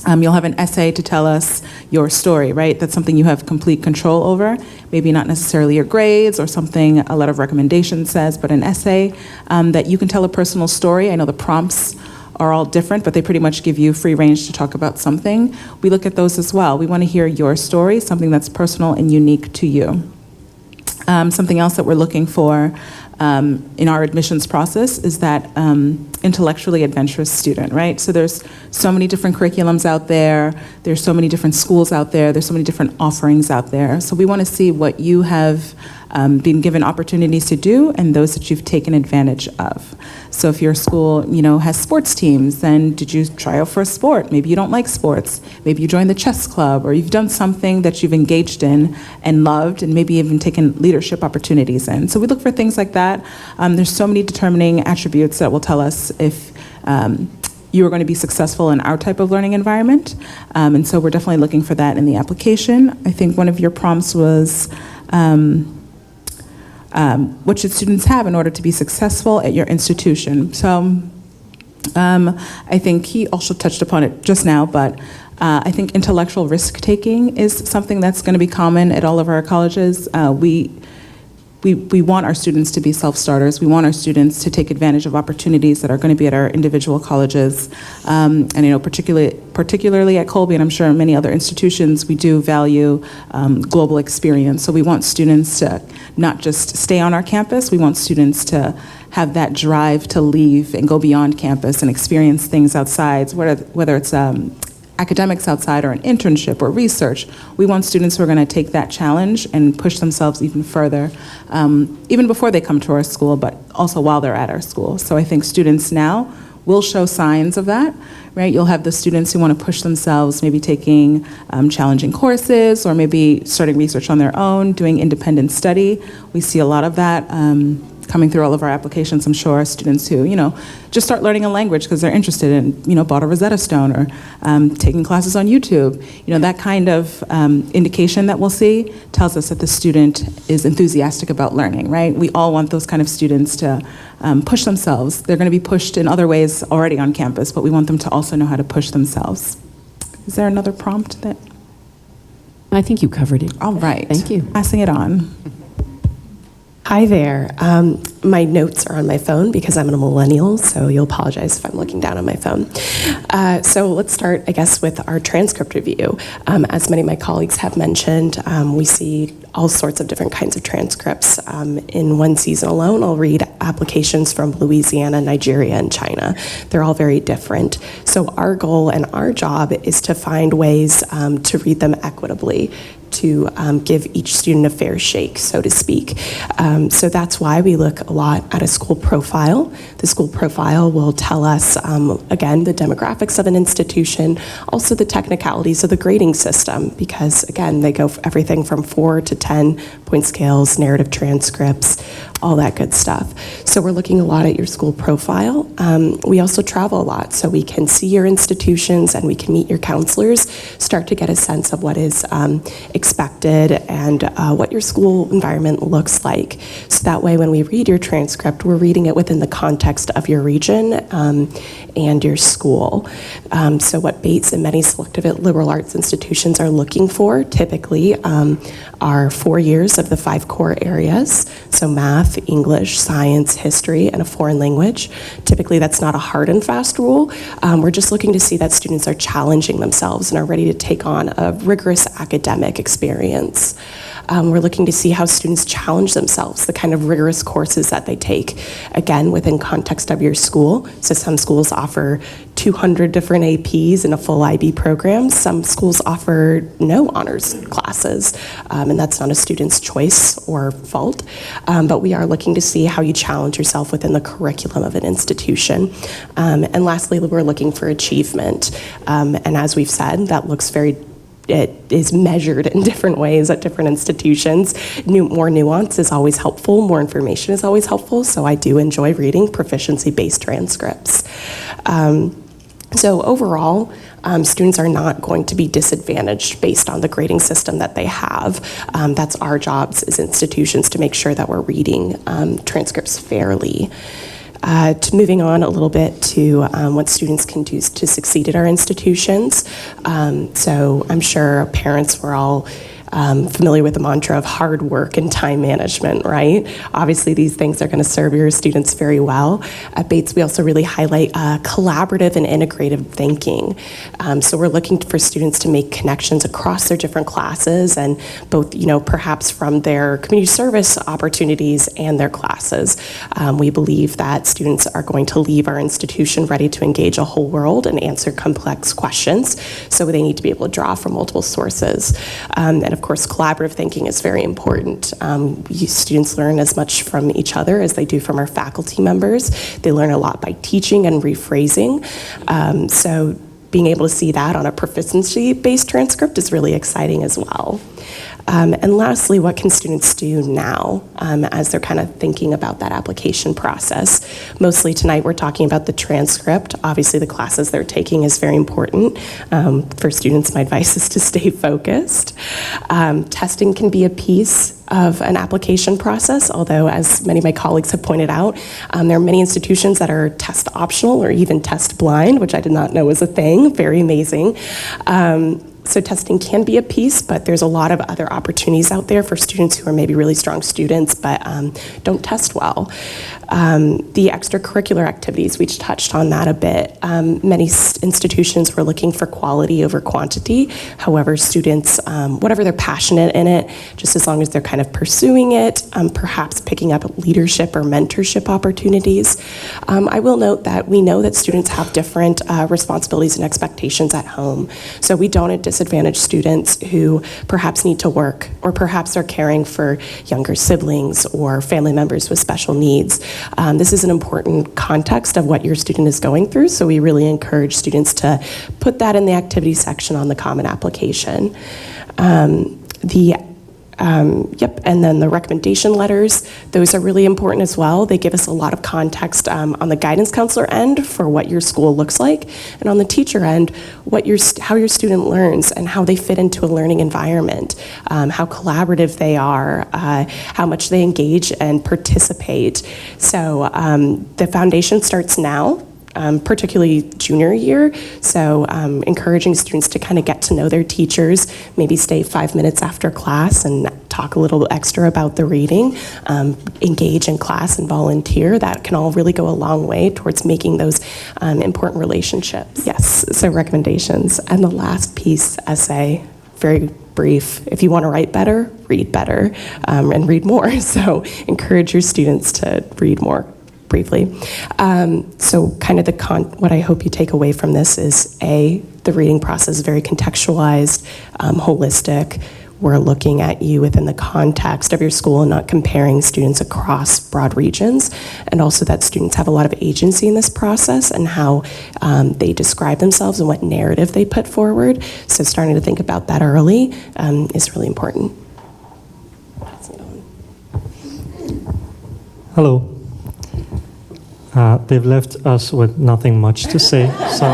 You'll have an essay to tell us your story, right? That's something you have complete control over. Maybe not necessarily your grades or something a letter of recommendation says, but an essay that you can tell a personal story. I know the prompts are all different, but they pretty much give you free range to talk about something. We look at those as well. We want to hear your story, something that's personal and unique to you. Something else that we're looking for in our admissions process is that intellectually adventurous student, right? So there's so many different curriculums out there, there's so many different schools out there, there's so many different offerings out there. So we want to see what you have been given opportunities to do and those that you've taken advantage of. So if your school, has sports teams, then did you try out for a sport? Maybe you don't like sports. Maybe you joined the chess club, or you've done something that you've engaged in and loved, and maybe even taken leadership opportunities in. So we look for things like that. There's so many determining attributes that will tell us if you are going to be successful in our type of learning environment. And so we're definitely looking for that in the application. I think one of your prompts was, what should students have in order to be successful at your institution? So I think he also touched upon it just now, but I think intellectual risk-taking is something that's going to be common at all of our colleges. We want our students to be self-starters. We want our students to take advantage of opportunities that are going to be at our individual colleges. And particularly at Colby, and I'm sure in many other institutions, we do value global experience. So we want students to not just stay on our campus, we want students to have that drive to leave and go beyond campus and experience things outside, whether it's academics outside or an internship or research. We want students who are going to take that challenge and push themselves even further, even before they come to our school, but also while they're at our school. So I think students now will show signs of that, right? You'll have the students who want to push themselves, maybe taking challenging courses or maybe starting research on their own, doing independent study. We see a lot of that coming through all of our applications. I'm sure students who, just start learning a language because they're interested in, bought a Rosetta Stone or taking classes on YouTube. That kind of indication that we'll see tells us that the student is enthusiastic about learning, right? We all want those kind of students to push themselves. They're going to be pushed in other ways already on campus, but we want them to also know how to push themselves. Is there another prompt that? I think you covered it. All right. Thank you. Passing it on. Hi there. My notes are on my phone because I'm a millennial, so you'll apologize if I'm looking down on my phone. So let's start, I guess, with our transcript review. As many of my colleagues have mentioned, we see all sorts of different kinds of transcripts. In one season alone, I'll read applications from Louisiana, Nigeria, and China. They're all very different. So our goal and our job is to find ways to read them equitably, to give each student a fair shake, so to speak. So that's why we look a lot at a school profile. The school profile will tell us, again, the demographics of an institution, also the technicalities of the grading system, because again, they go everything from 4 to 10 point scales, narrative transcripts, all that good stuff. So we're looking a lot at your school profile. We also travel a lot, so we can see your institutions and we can meet your counselors, start to get a sense of what is expected and what your school environment looks like. So that way when we read your transcript, we're reading it within the context of your region and your school. So what Bates and many selective liberal arts institutions are looking for typically are 4 years of the 5 core areas, so math, English, science, history, and a foreign language. Typically that's not a hard and fast rule. We're just looking to see that students are challenging themselves and are ready to take on a rigorous academic experience. We're looking to see how students challenge themselves, the kind of rigorous courses that they take, again, within context of your school. So some schools offer 200 different APs in a full IB program. Some schools offer no honors classes, and that's not a student's choice or fault. But we are looking to see how you challenge yourself within the curriculum of an institution. And lastly, we're looking for achievement. And as we've said, that looks it is measured in different ways at different institutions. More nuance is always helpful, more information is always helpful, so I do enjoy reading proficiency-based transcripts. So overall, students are not going to be disadvantaged based on the grading system that they have. That's our jobs as institutions to make sure that we're reading transcripts fairly. Moving on a little bit to what students can do to succeed at our institutions. So I'm sure parents were all familiar with the mantra of hard work and time management, right? Obviously, these things are going to serve your students very well. At Bates, we also really highlight collaborative and integrative thinking. So we're looking for students to make connections across their different classes and both, perhaps from their community service opportunities and their classes. We believe that students are going to leave our institution ready to engage a whole world and answer complex questions. So they need to be able to draw from multiple sources. And of course, collaborative thinking is very important. Students learn as much from each other as they do from our faculty members. They learn a lot by teaching and rephrasing. So being able to see that on a proficiency-based transcript is really exciting as well. And lastly, what can students do now as they're kind of thinking about that application process? Mostly tonight we're talking about the transcript. Obviously the classes they're taking is very important. For students, my advice is to stay focused. Testing can be a piece of an application process, although as many of my colleagues have pointed out, there are many institutions that are test optional or even test blind, which I did not know was a thing. Very amazing. So testing can be a piece, but there's a lot of other opportunities out there for students who are maybe really strong students but don't test well. The extracurricular activities, we touched on that a bit. Many institutions were looking for quality over quantity. However, students, whatever they're passionate in it, just as long as they're kind of pursuing it, perhaps picking up leadership or mentorship opportunities. I will note that we know that students have different responsibilities and expectations at home. So we don't disadvantage students who perhaps need to work or perhaps are caring for younger siblings or family members with special needs. This is an important context of what your student is going through, so we really encourage students to put that in the activity section on the Common Application. And then the recommendation letters, those are really important as well. They give us a lot of context on the guidance counselor end for what your school looks like, and on the teacher end, how your student learns and how they fit into a learning environment, how collaborative they are, how much they engage and participate. So the foundation starts now. Particularly junior year, so encouraging students to kind of get to know their teachers, maybe stay 5 minutes after class and talk a little extra about the reading, engage in class and volunteer. That can all really go a long way towards making those important relationships. Yes, so recommendations. And the last piece, essay, very brief. If you want to write better, and read more. So encourage your students to read more. Briefly. So kind of what I hope you take away from this is the reading process is very contextualized, holistic. We're looking at you within the context of your school and not comparing students across broad regions, and also that students have a lot of agency in this process and how they describe themselves and what narrative they put forward. So starting to think about that early is really important. Hello. They've left us with nothing much to say, so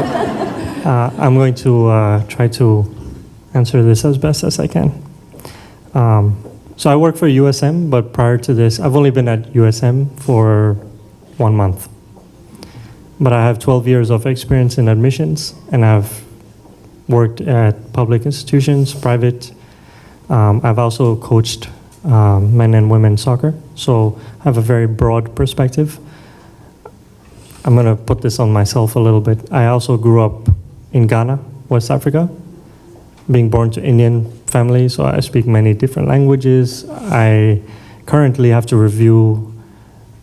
I'm going to try to answer this as best as I can. So I work for USM, but prior to this, I've only been at USM for 1 month. But I have 12 years of experience in admissions, and I've worked at public institutions, private. I've also coached men and women soccer, so I have a very broad perspective. I'm going to put this on myself a little bit. I also grew up in Ghana, West Africa, being born to Indian family, so I speak many different languages. I currently have to review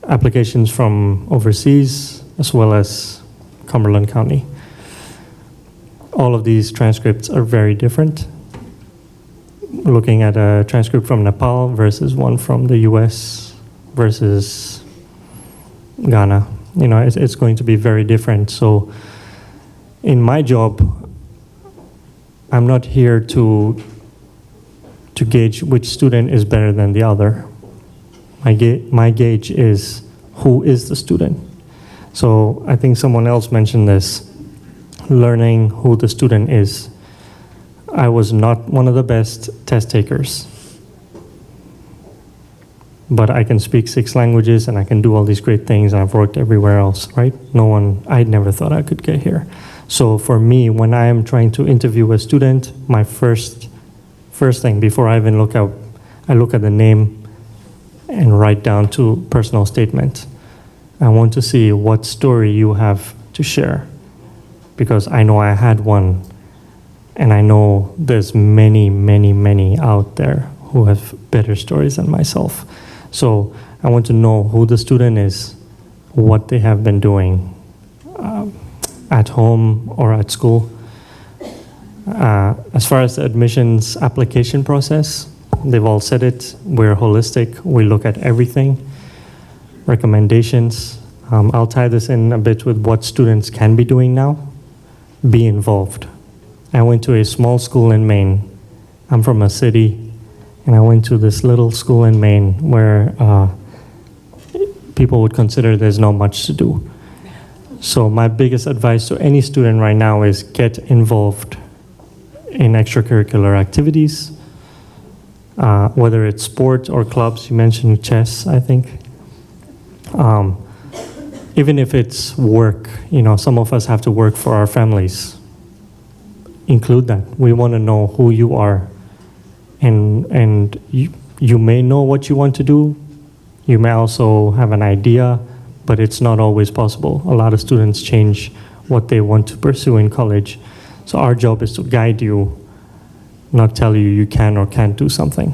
applications from overseas, as well as Cumberland County. All of these transcripts are very different. Looking at a transcript from Nepal versus one from the US versus Ghana. You know, it's going to be very different. So in my job, I'm not here to gauge which student is better than the other. My gauge is who is the student. So I think someone else mentioned this, learning who the student is. I was not one of the best test takers, but I can speak 6 languages and I can do all these great things, and I've worked everywhere else, right? I never thought I could get here. So for me, when I am trying to interview a student, my first thing before I even look at the name and write down to personal statement. I want to see what story you have to share, because I know I had one, and I know there's many, many, many out there who have better stories than myself. So I want to know who the student is, what they have been doing at home or at school. As far as the admissions application process, they've all said it, we're holistic, we look at everything. Recommendations, I'll tie this in a bit with what students can be doing now. Be involved. I went to a small school in Maine. I'm from a city, and I went to this little school in Maine where people would consider there's not much to do. So my biggest advice to any student right now is get involved in extracurricular activities, whether it's sport or clubs. You mentioned chess, I think. Even if it's work, you know, some of us have to work for our families. Include that. We want to know who you are. And you may know what you want to do. You may also have an idea, but it's not always possible. A lot of students change what they want to pursue in college. So our job is to guide you, not tell you you can or can't do something.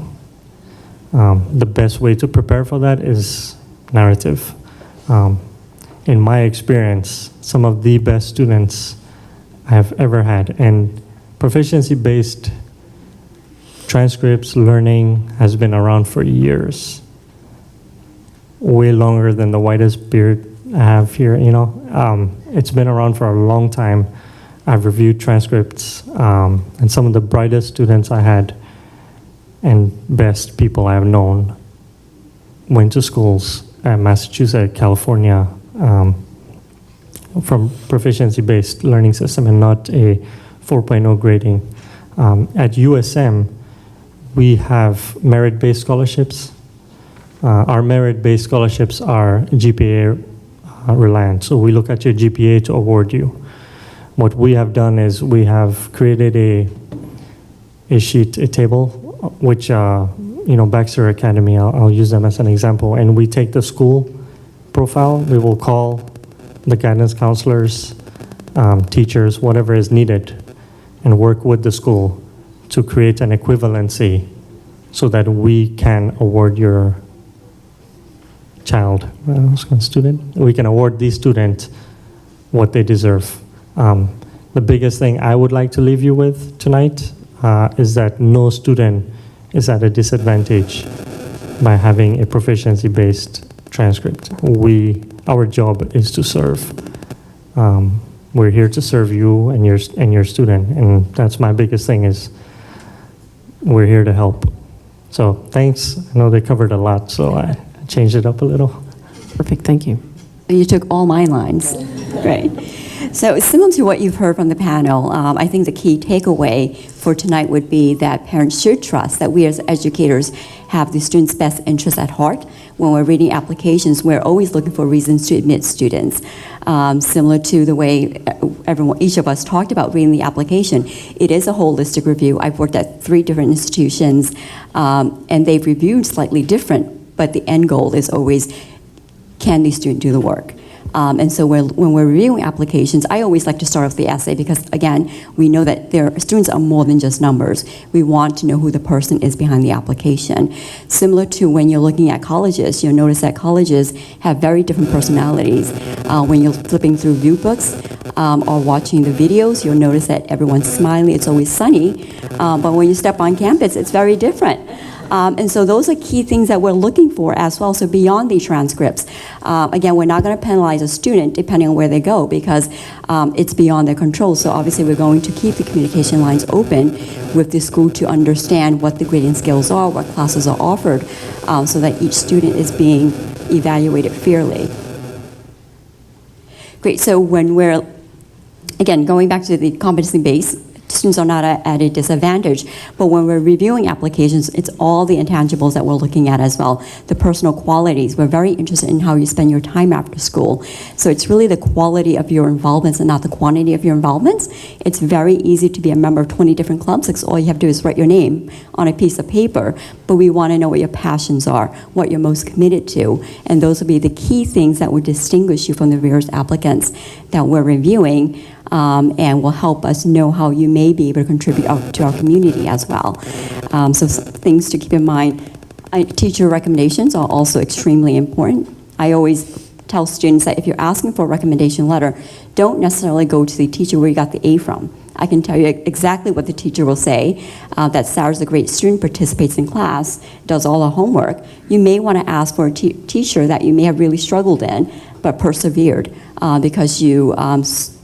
The best way to prepare for that is narrative. In my experience, some of the best students I have ever had, and proficiency-based transcripts learning has been around for years, way longer than the whitest beard I have here, you know. It's been around for a long time. I've reviewed transcripts, and some of the brightest students I had and best people I have known went to schools at Massachusetts, California, from proficiency-based learning system and not a 4.0 grading. At USM, we have merit-based scholarships. Our merit-based scholarships are GPA reliant, so we look at your GPA to award you. What we have done is we have created a table, which Baxter Academy, I'll use them as an example, and we take the school profile, we will call the guidance counselors, teachers, whatever is needed, and work with the school to create an equivalency so that we can award your child, student, we can award these students what they deserve. The biggest thing I would like to leave you with tonight is that no student is at a disadvantage by having a proficiency-based transcript. Our job is to serve. We're here to serve you and your student, and that's my biggest thing is we're here to help. So thanks. I know they covered a lot, so I changed it up a little. Perfect, thank you. You took all my lines. Great. So similar to what you've heard from the panel, I think the key takeaway for tonight would be that parents should trust that we as educators have the students' best interests at heart. When we're reading applications, we're always looking for reasons to admit students. Similar to the way each of us talked about reading the application, it is a holistic review. I've worked at 3 different institutions, and they've reviewed slightly different, but the end goal is always, can the student do the work? And so when we're reviewing applications, I always like to start off the essay because, again, we know that students are more than just numbers. We want to know who the person is behind the application. Similar to when you're looking at colleges, you'll notice that colleges have very different personalities. When you're flipping through view books or watching the videos, you'll notice that everyone's smiling, it's always sunny. But when you step on campus, it's very different. And so those are key things that we're looking for as well. So beyond the transcripts, again, we're not going to penalize a student depending on where they go because it's beyond their control. So obviously we're going to keep the communication lines open with the school to understand what the grading skills are, what classes are offered, so that each student is being evaluated fairly. Great, so when we're, again, going back to the competency base, students are not at a disadvantage, but when we're reviewing applications, it's all the intangibles that we're looking at as well. The personal qualities, we're very interested in how you spend your time after school. So it's really the quality of your involvements and not the quantity of your involvements. It's very easy to be a member of 20 different clubs, because all you have to do is write your name on a piece of paper, but we want to know what your passions are, what you're most committed to, and those will be the key things that will distinguish you from the various applicants that we're reviewing. And will help us know how you may be able to contribute to our community as well. So things to keep in mind. Teacher recommendations are also extremely important. I always tell students that if you're asking for a recommendation letter, don't necessarily go to the teacher where you got the A from. I can tell you exactly what the teacher will say, that Sarah's a great student, participates in class, does all her homework. You may want to ask for a teacher that you may have really struggled in, but persevered because you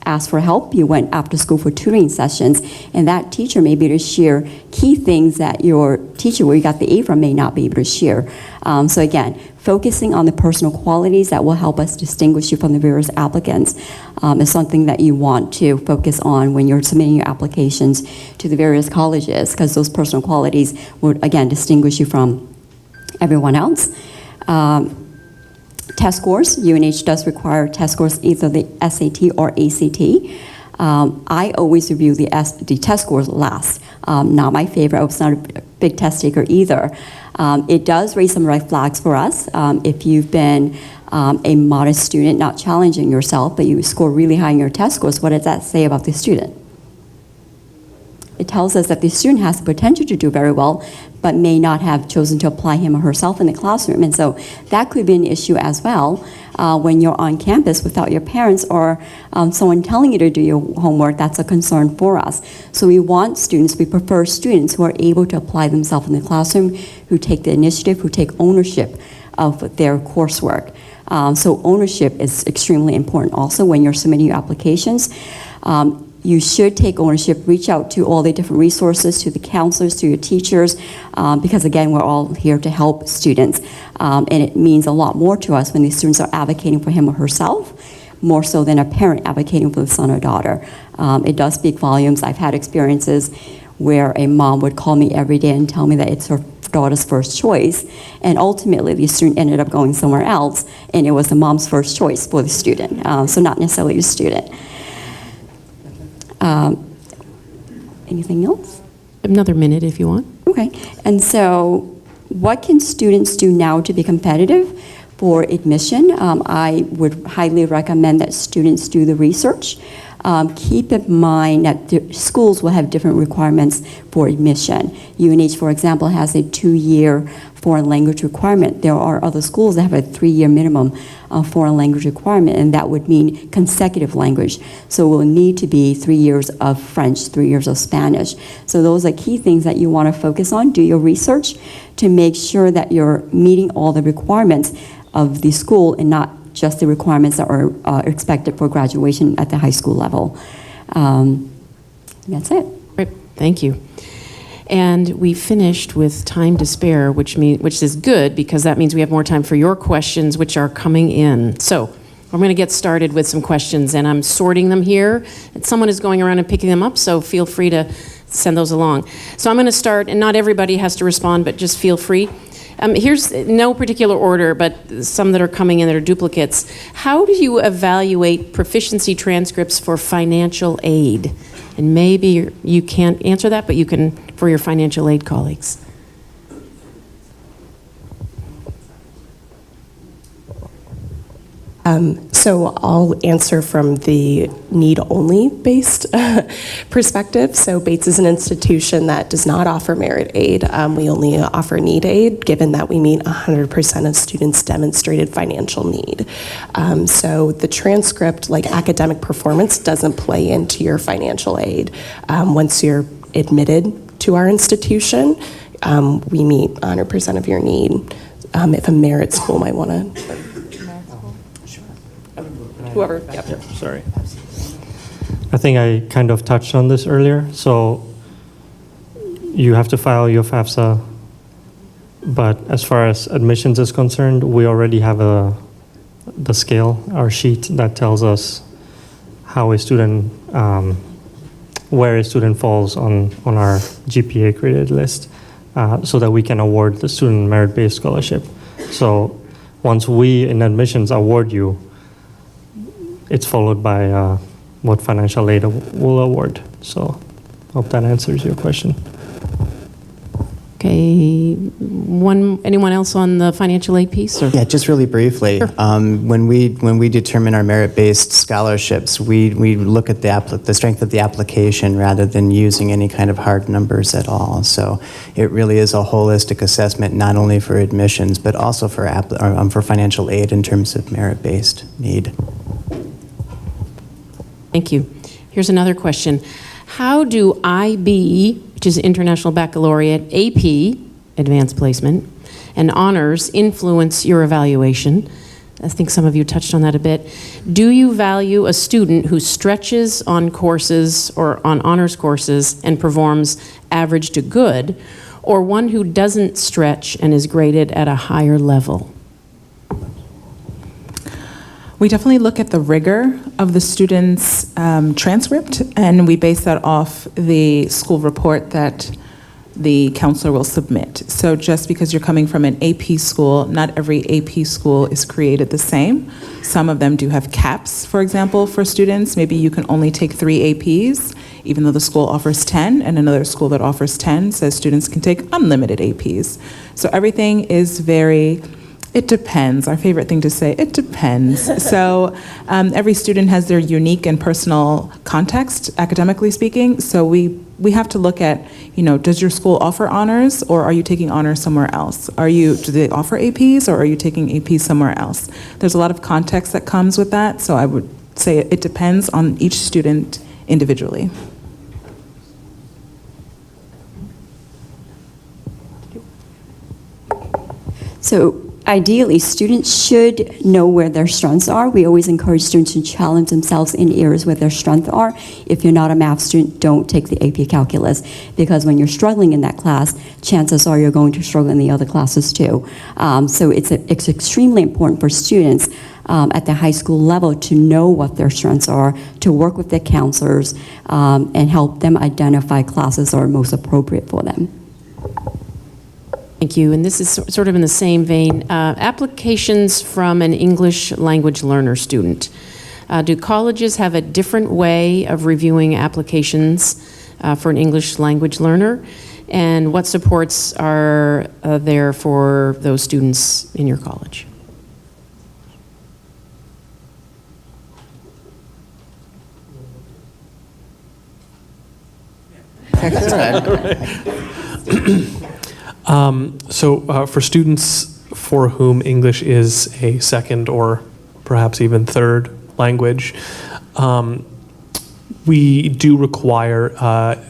asked for help, you went after school for tutoring sessions, and that teacher may be able to share key things that your teacher where you got the A from may not be able to share. So again, focusing on the personal qualities that will help us distinguish you from the various applicants is something that you want to focus on when you're submitting your applications to the various colleges, because those personal qualities would, again, distinguish you from everyone else. Test scores, UNH does require test scores, either the SAT or ACT. I always review the test scores last. Not my favorite, I was not a big test taker either. It does raise some red flags for us. If you've been a modest student, not challenging yourself, but you score really high in your test scores, what does that say about the student? It tells us that the student has the potential to do very well, but may not have chosen to apply him or herself in the classroom. And so that could be an issue as well when you're on campus without your parents or someone telling you to do your homework. That's a concern for us. So we want students, we prefer students who are able to apply themselves in the classroom, who take the initiative, who take ownership of their coursework. So ownership is extremely important also when you're submitting your applications. You should take ownership, reach out to all the different resources, to the counselors, to your teachers, because again, we're all here to help students. And it means a lot more to us when the students are advocating for him or herself, more so than a parent advocating for the son or daughter. It does speak volumes. I've had experiences where a mom would call me every day and tell me that it's her daughter's first choice, and ultimately the student ended up going somewhere else, and it was the mom's first choice for the student, so not necessarily the student. Anything else? Another minute if you want. Okay, and so what can students do now to be competitive for admission? I would highly recommend that students do the research. Keep in mind that the schools will have different requirements for admission. UNH, for example, has a 2-year foreign language requirement. There are other schools that have a 3-year minimum foreign language requirement, and that would mean consecutive language. So it will need to be 3 years of French, 3 years of Spanish. So those are key things that you want to focus on. Do your research to make sure that you're meeting all the requirements of the school and not just the requirements that are expected for graduation at the high school level. That's it. Great, thank you. And we finished with time to spare, which is good because that means we have more time for your questions, which are coming in. So I'm going to get started with some questions, and I'm sorting them here. And someone is going around and picking them up, so feel free to send those along. So I'm going to start, and not everybody has to respond, but just feel free. Here's no particular order, but some that are coming in that are duplicates. How do you evaluate proficiency transcripts for financial aid? And maybe you can't answer that, but you can for your financial aid colleagues. So I'll answer from the need-only based perspective. So Bates is an institution that does not offer merit aid. We only offer need aid, given that we meet 100% of students' demonstrated financial need. So the transcript, like academic performance, doesn't play into your financial aid. Once you're admitted to our institution, we meet 100% of your need. If a merit school might want to... Whoever. Yep. Sorry. I think I kind of touched on this earlier. So you have to file your FAFSA, but as far as admissions is concerned, we already have the scale, our sheet that tells us how a student, where a student falls on our GPA graded list, so that we can award the student merit-based scholarship. So once we in admissions award you, it's followed by what financial aid will award. So hope that answers your question. Okay, anyone else on the financial aid piece? Or? Yeah, just really briefly. Sure. When we determine our merit-based scholarships, we look at the strength of the application rather than using any kind of hard numbers at all. So it really is a holistic assessment, not only for admissions, but also for financial aid in terms of merit-based need. Thank you. Here's another question. How do IB, which is International Baccalaureate, AP, Advanced Placement, and Honors influence your evaluation? I think some of you touched on that a bit. Do you value a student who stretches on courses or on honors courses and performs average to good, or one who doesn't stretch and is graded at a higher level? We definitely look at the rigor of the student's transcript, and we base that off the school report that the counselor will submit. So just because you're coming from an AP school, not every AP school is created the same. Some of them do have caps, for example, for students. Maybe you can only take 3 APs, even though the school offers 10, and another school that offers 10 says students can take unlimited APs. So everything is very... It depends. Our favorite thing to say, it depends. So every student has their unique and personal context, academically speaking. So we have to look at, does your school offer honors, or are you taking honors somewhere else? Do they offer APs, or are you taking APs somewhere else? There's a lot of context that comes with that. So I would say it depends on each student individually. So ideally, students should know where their strengths are. We always encourage students to challenge themselves in areas where their strengths are. If you're not a math student, don't take the AP Calculus, because when you're struggling in that class, chances are you're going to struggle in the other classes too. So it's extremely important for students at the high school level to know what their strengths are, to work with their counselors, and help them identify classes that are most appropriate for them. Thank you. And this is sort of in the same vein. Applications from an English language learner student. Do colleges have a different way of reviewing applications for an English language learner? And what supports are there for those students in your college? For students for whom English is a second or perhaps even third language, we do require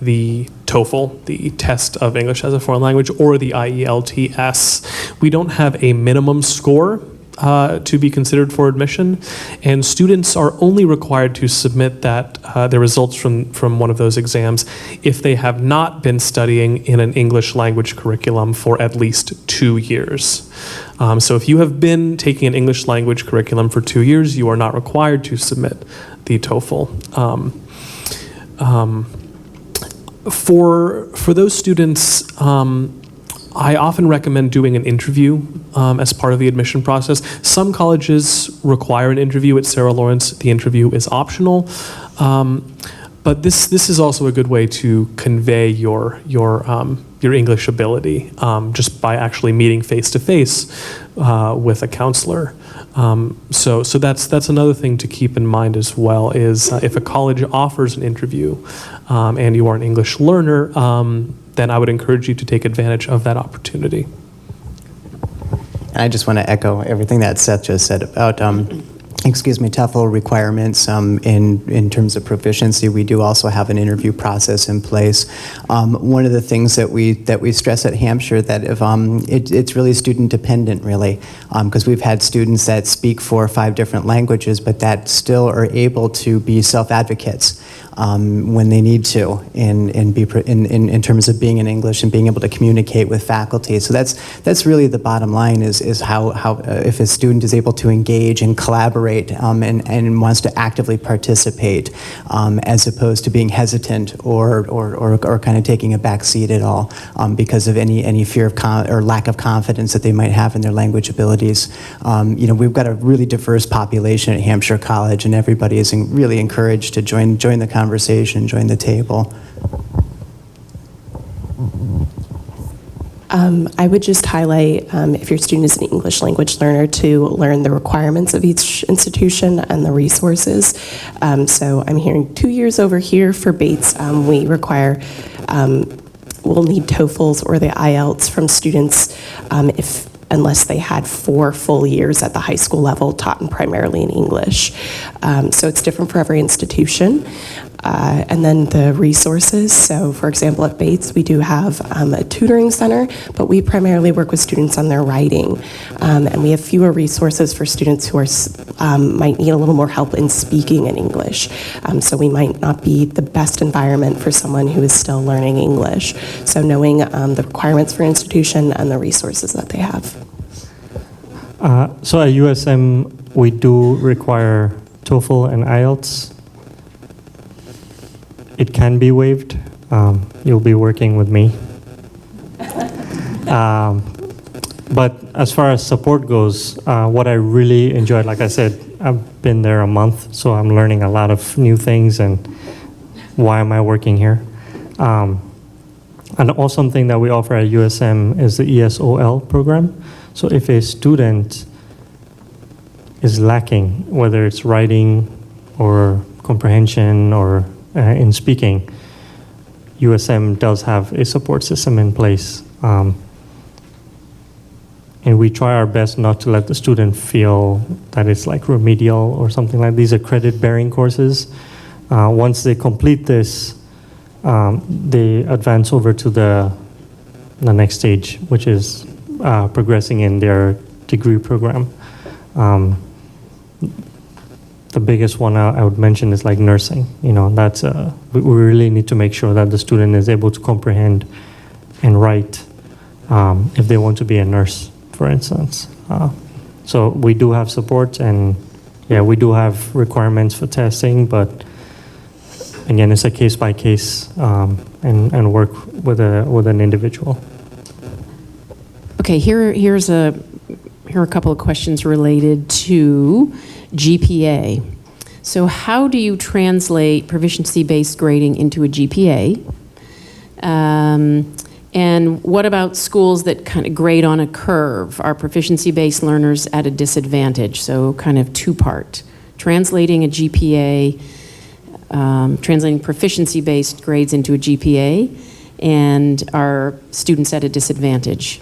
the TOEFL, the test of English as a foreign language, or the IELTS. We don't have a minimum score to be considered for admission, and students are only required to submit their results from one of those exams if they have not been studying in an English language curriculum for at least 2 years. So if you have been taking an English language curriculum for 2 years, you are not required to submit the TOEFL. For those students, I often recommend doing an interview as part of the admission process. Some colleges require an interview. At Sarah Lawrence, the interview is optional. But this is also a good way to convey your English ability just by actually meeting face to face with a counselor. So that's another thing to keep in mind as well, is if a college offers an interview and you are an English learner, then I would encourage you to take advantage of that opportunity. And I just want to echo everything that Seth just said about TOEFL requirements in terms of proficiency. We do also have an interview process in place. One of the things that we stress at Hampshire, that if it's really student dependent, really, because we've had students that speak 4 or 5 different languages, but that still are able to be self-advocates when they need to in terms of being in English and being able to communicate with faculty. So that's really the bottom line, is how if a student is able to engage and collaborate and wants to actively participate, as opposed to being hesitant or kind of taking a back seat at all because of any fear of or lack of confidence that they might have in their language abilities. We've got a really diverse population at Hampshire College, and everybody is really encouraged to join the conversation, join the table. I would just highlight, if your student is an English language learner, to learn the requirements of each institution and the resources. So I'm hearing 2 years over here for Bates. We require, we'll need TOEFLs or the IELTS from students unless they had 4 full years at the high school level taught primarily in English. So it's different for every institution. And then the resources. So for example, at Bates, we do have a tutoring center, but we primarily work with students on their writing. And we have fewer resources for students who might need a little more help in speaking in English. So we might not be the best environment for someone who is still learning English. So knowing the requirements for an institution and the resources that they have. So at USM, we do require TOEFL and IELTS. It can be waived. You'll be working with me. But as far as support goes, what I really enjoyed, like I said, I've been there a month, so I'm learning a lot of new things and why am I working here. An awesome thing that we offer at USM is the ESOL program. So if a student is lacking, whether it's writing or comprehension or in speaking, USM does have a support system in place. And we try our best not to let the student feel that it's like remedial or something like these are credit-bearing courses. Once they complete this, they advance over to the next stage, which is progressing in their degree program. The biggest one I would mention is like nursing. That's we really need to make sure that the student is able to comprehend and write if they want to be a nurse, for instance. So we do have support, and we do have requirements for testing, but again, it's a case by case and work with an individual. Okay, here are a couple of questions related to GPA. So how do you translate proficiency-based grading into a GPA? And what about schools that kind of grade on a curve? Are proficiency-based learners at a disadvantage? So kind of two-part. Translating a GPA, translating proficiency-based grades into a GPA, and are students at a disadvantage?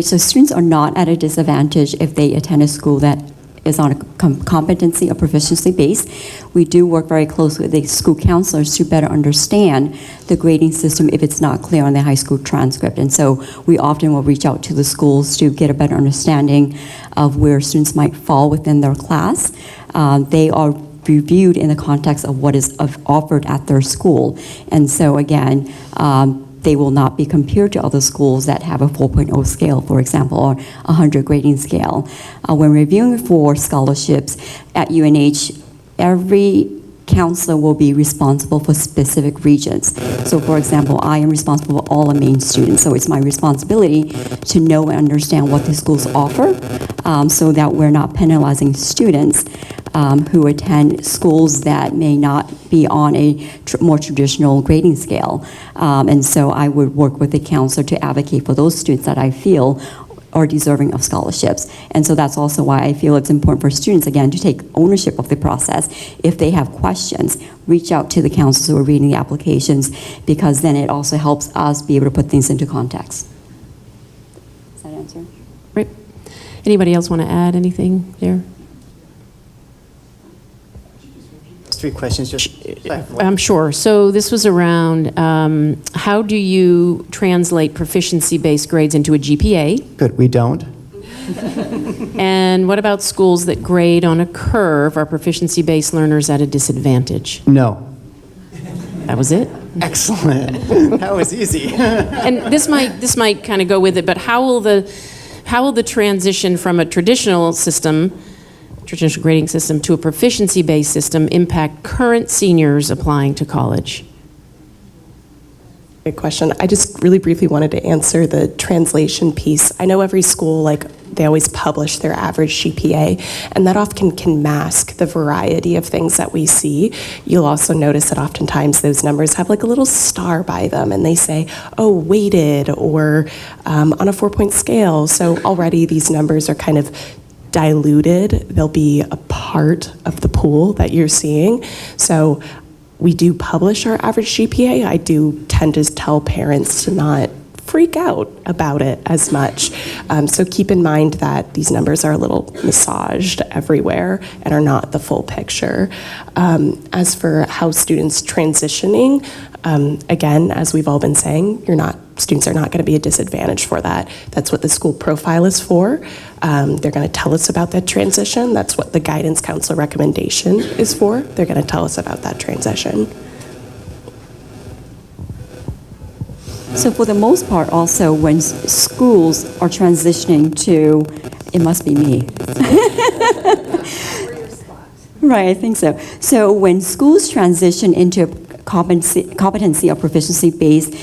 So students are not at a disadvantage if they attend a school that is on a competency or proficiency base. We do work very closely with the school counselors to better understand the grading system if it's not clear on the high school transcript. And so we often will reach out to the schools to get a better understanding of where students might fall within their class. They are reviewed in the context of what is offered at their school. And so again, they will not be compared to other schools that have a 4.0 scale, for example, or a 100 grading scale. When reviewing for scholarships at UNH, every counselor will be responsible for specific regions. So for example, I am responsible for all the Maine students, so it's my responsibility to know and understand what the schools offer so that we're not penalizing students who attend schools that may not be on a more traditional grading scale. And so I would work with the counselor to advocate for those students that I feel are deserving of scholarships. And so that's also why I feel it's important for students, again, to take ownership of the process. If they have questions, reach out to the counselors who are reading the applications, because then it also helps us be able to put things into context. Does that answer? Right. Anybody else want to add anything there? 3 questions, just. I'm sure. So this was around how do you translate proficiency-based grades into a GPA? Good, we don't. And what about schools that grade on a curve? Are proficiency-based learners at a disadvantage? No. That was it? Excellent. That was easy. And this might kind of go with it, but how will the transition from a traditional grading system to a proficiency-based system impact current seniors applying to college? Good question. I just really briefly wanted to answer the translation piece. I know every school, they always publish their average GPA, and that often can mask the variety of things that we see. You'll also notice that oftentimes those numbers have a little star by them, and they say, oh, weighted, or on a 4-point scale. So already these numbers are kind of diluted. They'll be a part of the pool that you're seeing. So we do publish our average GPA. I do tend to tell parents to not freak out about it as much. So keep in mind that these numbers are a little massaged everywhere and are not the full picture. As for how students transitioning, again, as we've all been saying, students are not going to be a disadvantage for that. That's what the school profile is for. They're going to tell us about that transition. That's what the guidance counselor recommendation is for. They're going to tell us about that transition. So for the most part also, when schools are transitioning to, it must be me. Right, I think so. So when schools transition into competency or proficiency-based,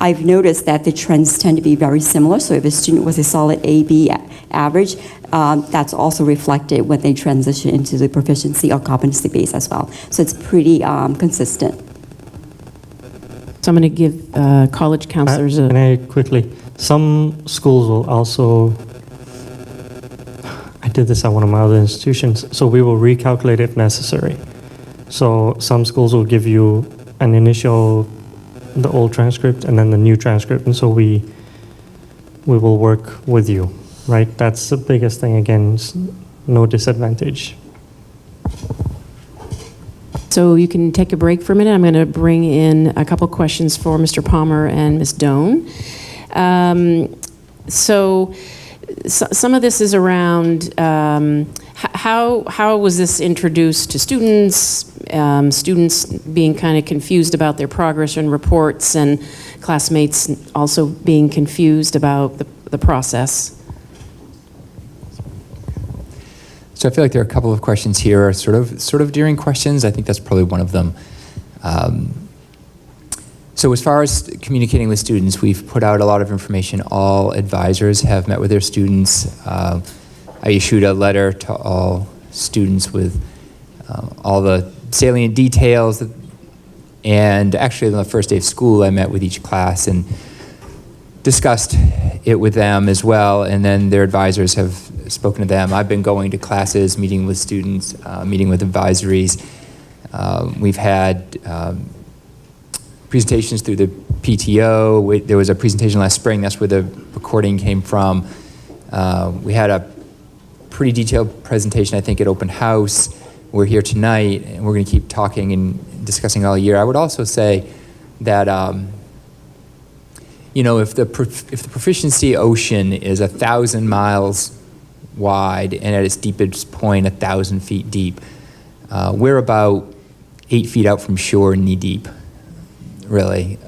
I've noticed that the trends tend to be very similar. So if a student was a solid A/B average, that's also reflected when they transition into the proficiency or competency-based as well. So it's pretty consistent. So I'm going to give college counselors Can I quickly? Some schools will also, I did this at one of my other institutions, so we will recalculate if necessary. So some schools will give you an initial, the old transcript, and then the new transcript, and so we will work with you, right? That's the biggest thing, again, no disadvantage. So you can take a break for a minute. I'm going to bring in a couple questions for Mr. Palmer and Ms. Doan. So some of this is around how was this introduced to students, students being kind of confused about their progress and reports, and classmates also being confused about the process. So I feel like there are a couple of questions here, sort of daring questions. I think that's probably one of them. So as far as communicating with students, we've put out a lot of information. All advisors have met with their students. I issued a letter to all students with all the salient details. And actually on the first day of school, I met with each class and discussed it with them as well, and then their advisors have spoken to them. I've been going to classes, meeting with students, meeting with advisories. We've had presentations through the PTO. There was a presentation last spring. That's where the recording came from. We had a pretty detailed presentation, I think, at Open House. We're here tonight, and we're going to keep talking and discussing all year. I would also say that, you know, if the proficiency ocean is 1,000 miles wide and at its deepest point 1,000 feet deep, we're about 8 feet out from shore, knee deep, really.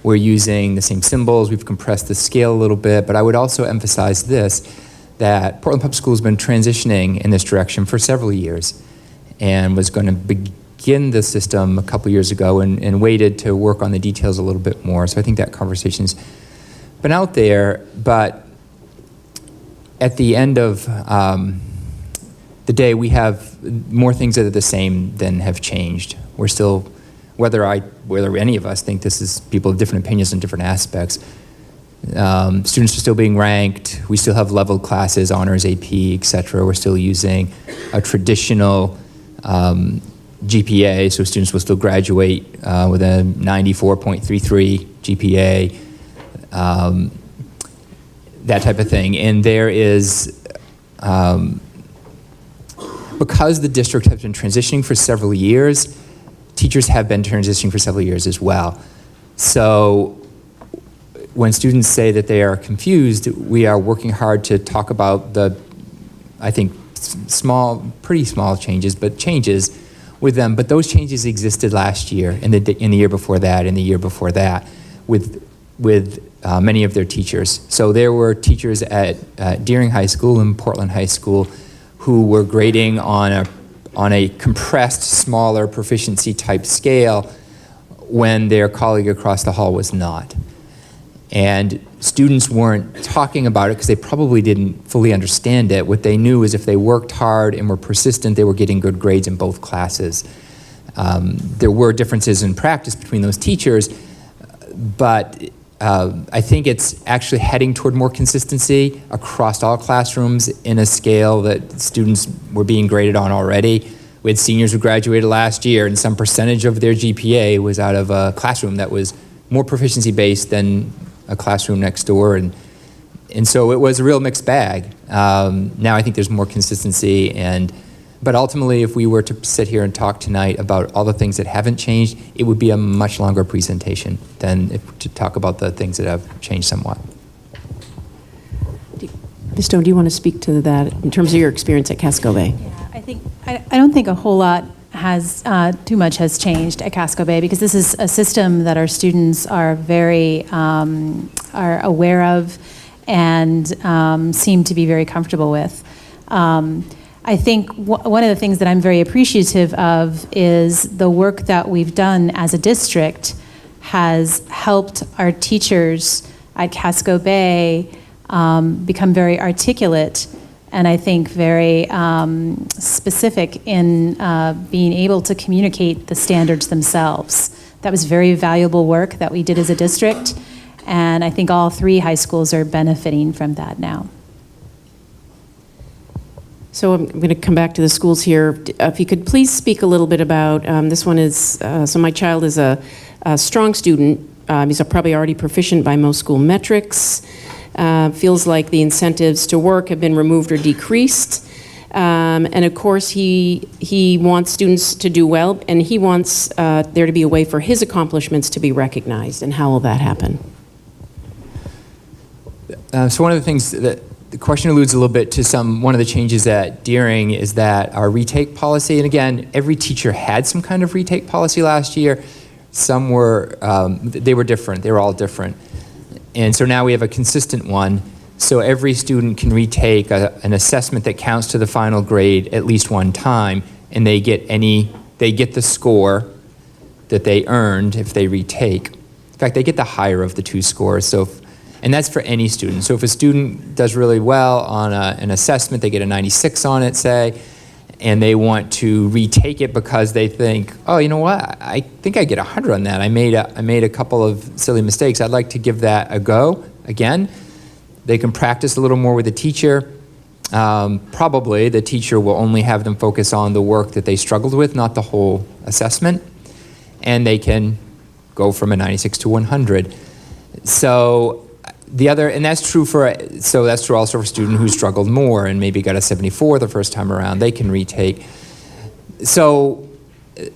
We're using the same symbols. We've compressed the scale a little bit, but I would also emphasize this, that Portland Public Schools has been transitioning in this direction for several years and was going to begin the system a couple years ago and waited to work on the details a little bit more. So I think that conversation's been out there, but at the end of the day, we have more things that are the same than have changed. We're still, whether any of us think this is, people have different opinions on different aspects. Students are still being ranked. We still have leveled classes, honors, AP, etc. We're still using a traditional GPA, so students will still graduate with a 94.33 GPA, that type of thing. And there is, because the district has been transitioning for several years, teachers have been transitioning for several years as well. So when students say that they are confused, we are working hard to talk about the, I think, pretty small changes, but changes with them. But those changes existed last year, and in the year before that, and the year before that, with many of their teachers. So there were teachers at Deering High School and Portland High School who were grading on a compressed, smaller proficiency type scale when their colleague across the hall was not. And students weren't talking about it because they probably didn't fully understand it. What they knew is if they worked hard and were persistent, they were getting good grades in both classes. There were differences in practice between those teachers, but I think it's actually heading toward more consistency across all classrooms in a scale that students were being graded on already. We had seniors who graduated last year, and some percentage of their GPA was out of a classroom that was more proficiency-based than a classroom next door, and so it was a real mixed bag. Now I think there's more consistency, but ultimately if we were to sit here and talk tonight about all the things that haven't changed, it would be a much longer presentation than to talk about the things that have changed somewhat. Ms. Stone, do you want to speak to that in terms of your experience at Casco Bay? Yeah, I don't think a whole lot too much has changed at Casco Bay, because this is a system that our students are very are aware of and seem to be very comfortable with. I think one of the things that I'm very appreciative of is the work that we've done as a district has helped our teachers at Casco Bay become very articulate, and I think very specific in being able to communicate the standards themselves. That was very valuable work that we did as a district, and I think all 3 high schools are benefiting from that now. So I'm going to come back to the schools here. If you could please speak a little bit about, this one is, so my child is a strong student. He's probably already proficient by most school metrics. Feels like the incentives to work have been removed or decreased. And of course, he wants students to do well, and he wants there to be a way for his accomplishments to be recognized. And how will that happen? So one of the things that the question alludes a little bit to one of the changes at Deering is that our retake policy, and again, every teacher had some kind of retake policy last year. Some were, they were different. They were all different. And so now we have a consistent one. So every student can retake an assessment that counts to the final grade at least one time, and they get the score that they earned if they retake. In fact, they get the higher of the 2 scores. And that's for any student. So if a student does really well on an assessment, they get a 96 on it, say, and they want to retake it because they think, oh, you know what, I think I get 100 on that. I made a couple of silly mistakes. I'd like to give that a go again. They can practice a little more with the teacher. Probably the teacher will only have them focus on the work that they struggled with, not the whole assessment. And they can go from a 96 to 100. So and that's true also for a student who struggled more and maybe got a 74 the first time around. They can retake. So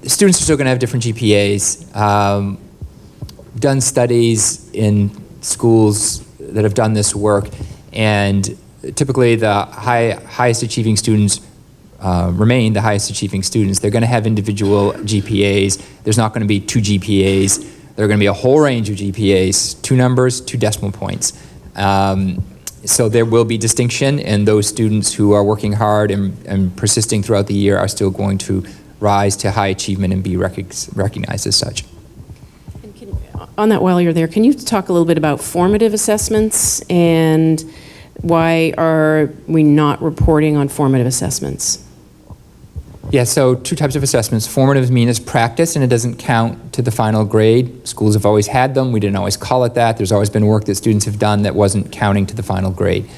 students are still going to have different GPAs. Done studies in schools that have done this work, and typically the highest achieving students remain the highest achieving students. They're going to have individual GPAs. There's not going to be 2 GPAs. There are going to be a whole range of GPAs, 2 numbers, 2 decimal points. So there will be distinction, and those students who are working hard and persisting throughout the year are still going to rise to high achievement and be recognized as such. On that, while you're there, can you talk a little bit about formative assessments and why are we not reporting on formative assessments? Yeah, so 2 types of assessments. Formative mean it's practice and it doesn't count to the final grade. Schools have always had them. We didn't always call it that. There's always been work that students have done that wasn't counting to the final grade.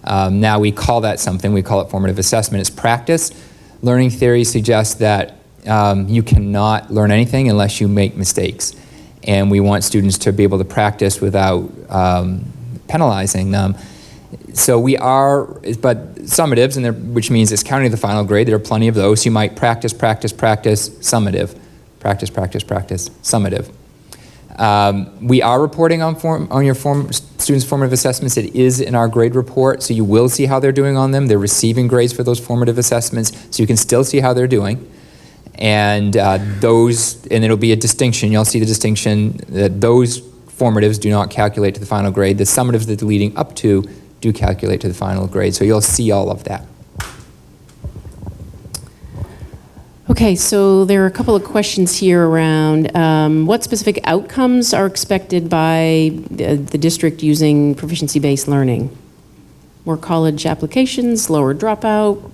Now we call that something. We call it formative assessment. It's practice. Learning theory suggests that you cannot learn anything unless you make mistakes. And we want students to be able to practice without penalizing them. So we are, but summatives, which means it's counting the final grade. There are plenty of those. You might practice, summative. Practice, summative. We are reporting on your students' formative assessments. It is in our grade report, so you will see how they're doing on them. They're receiving grades for those formative assessments, so you can still see how they're doing. And and it'll be a distinction. You'll see the distinction that those formatives do not calculate to the final grade. The summatives that are leading up to do calculate to the final grade. So you'll see all of that. Okay, so there are a couple of questions here around what specific outcomes are expected by the district using proficiency-based learning? More college applications, lower dropout?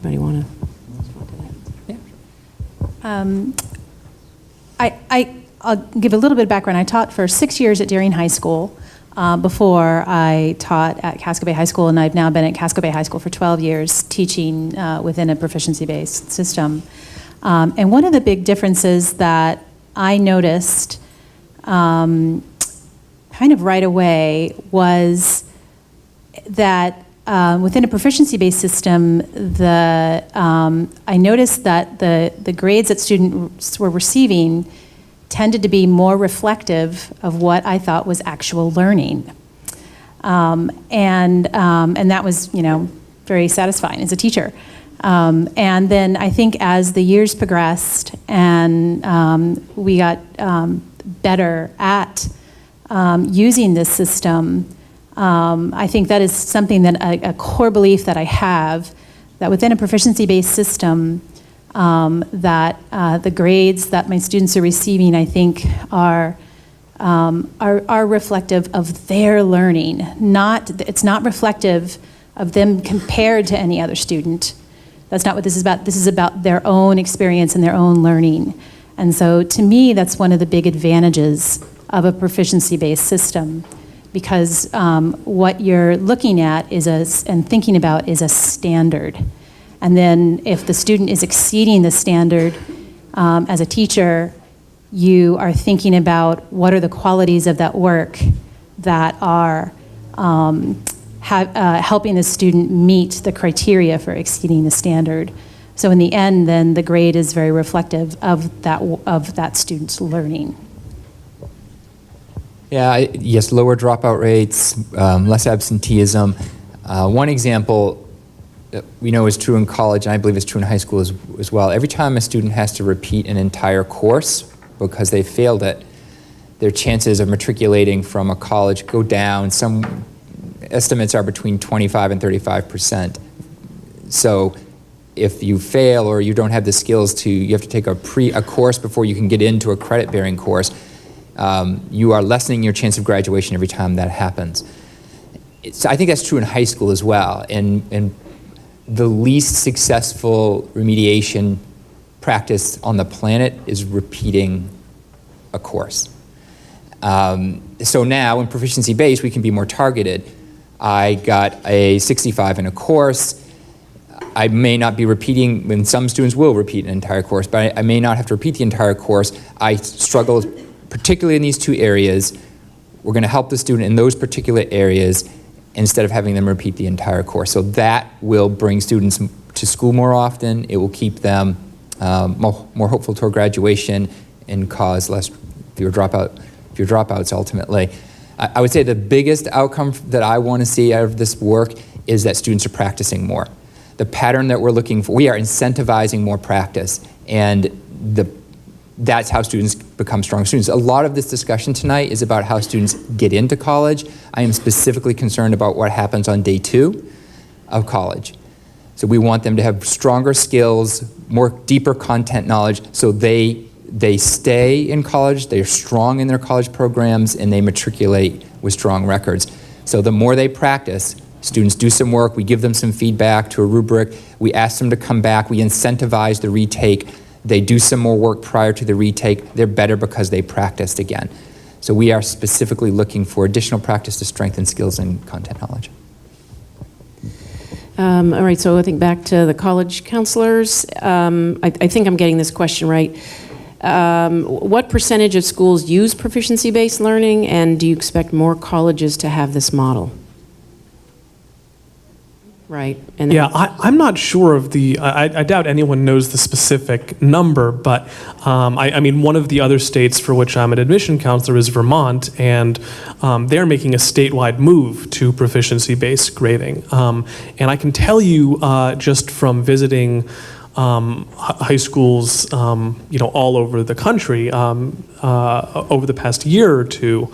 Anybody want to? I'll give a little bit of background. I taught for 6 years at Darien High School before I taught at Casco Bay High School, and I've now been at Casco Bay High School for 12 years teaching within a proficiency-based system. And one of the big differences that I noticed kind of right away was that within a proficiency-based system, I noticed that the grades that students were receiving tended to be more reflective of what I thought was actual learning, and that was, very satisfying as a teacher. And then I think as the years progressed and we got better at using this system. I think that is something that a core belief that I have, that within a proficiency-based system, that the grades that my students are receiving, I think, are reflective of their learning. It's not reflective of them compared to any other student. That's not what this is about. This is about their own experience and their own learning. And so, to me, that's one of the big advantages of a proficiency-based system. Because what you're looking at and thinking about is a standard. And then if the student is exceeding the standard, as a teacher, you are thinking about what are the qualities of that work that are helping the student meet the criteria for exceeding the standard. So in the end, then the grade is very reflective of that student's learning. Yeah, yes, lower dropout rates, less absenteeism. One example that we know is true in college, and I believe it's true in high school as well. Every time a student has to repeat an entire course because they failed it, their chances of matriculating from a college go down. Some estimates are between 25 and 35%. So if you fail or you don't have the skills you have to take a course before you can get into a credit-bearing course, you are lessening your chance of graduation every time that happens. So I think that's true in high school as well. And the least successful remediation practice on the planet is repeating a course. So now in proficiency-based, we can be more targeted. I got a 65 in a course. I may not be repeating, when some students will repeat an entire course, but I may not have to repeat the entire course. I struggle particularly in these two areas. We're going to help the student in those particular areas instead of having them repeat the entire course. So that will bring students to school more often. It will keep them more hopeful toward graduation and cause fewer dropouts ultimately. I would say the biggest outcome that I want to see out of this work is that students are practicing more. The pattern that we're looking for, we are incentivizing more practice, and that's how students become strong students. A lot of this discussion tonight is about how students get into college. I am specifically concerned about what happens on day 2 of college. So we want them to have stronger skills, more deeper content knowledge, so they stay in college, they're strong in their college programs, and they matriculate with strong records. So the more they practice, students do some work, we give them some feedback to a rubric, we ask them to come back, we incentivize the retake, they do some more work prior to the retake, they're better because they practiced again. So we are specifically looking for additional practice to strengthen skills and content knowledge. All right, so I think back to the college counselors. I think I'm getting this question right. What percentage of schools use proficiency-based learning, and do you expect more colleges to have this model? Right. And yeah, I'm not sure of I doubt anyone knows the specific number, but I mean, one of the other states for which I'm an admission counselor is Vermont, and they're making a statewide move to proficiency-based grading. And I can tell you just from visiting high schools, all over the country over the past year or two,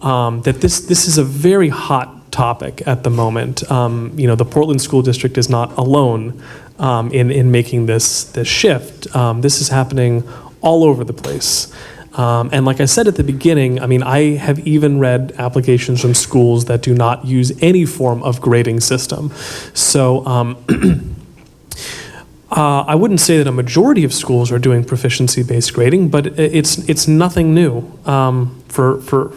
that this is a very hot topic at the moment. The Portland School District is not alone in making this shift. This is happening all over the place. And like I said at the beginning, I mean, I have even read applications from schools that do not use any form of grading system. So I wouldn't say that a majority of schools are doing proficiency-based grading, but it's nothing new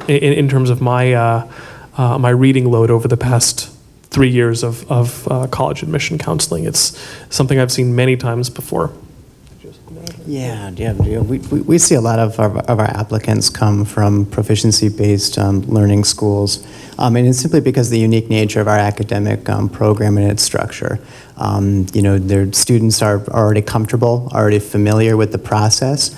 in terms of my reading load over the past 3 years of college admission counseling. It's something I've seen many times before. Yeah, we see a lot of our applicants come from proficiency-based learning schools, and it's simply because of the unique nature of our academic program and its structure. Their students are already comfortable, already familiar with the process,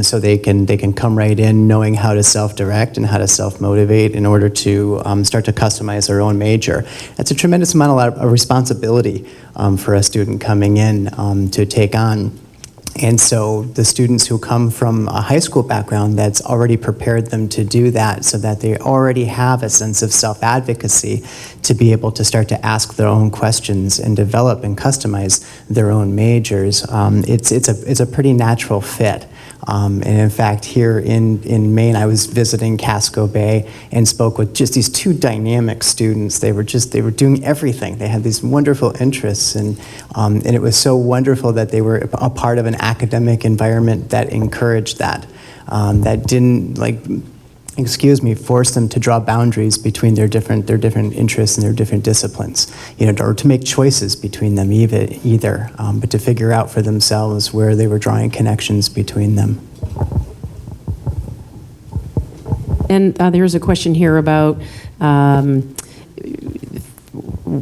so they can come right in knowing how to self-direct and how to self-motivate in order to start to customize their own major. That's a tremendous amount of responsibility for a student coming in to take on. And so the students who come from a high school background that's already prepared them to do that, so that they already have a sense of self-advocacy to be able to start to ask their own questions and develop and customize their own majors. It's a pretty natural fit. And in fact, here in Maine, I was visiting Casco Bay and spoke with just these two dynamic students. They were doing everything. They had these wonderful interests, and it was so wonderful that they were a part of an academic environment that encouraged that, that didn't force them to draw boundaries between their different interests and their different disciplines, or to make choices between them either, but to figure out for themselves where they were drawing connections between them. And there's a question here about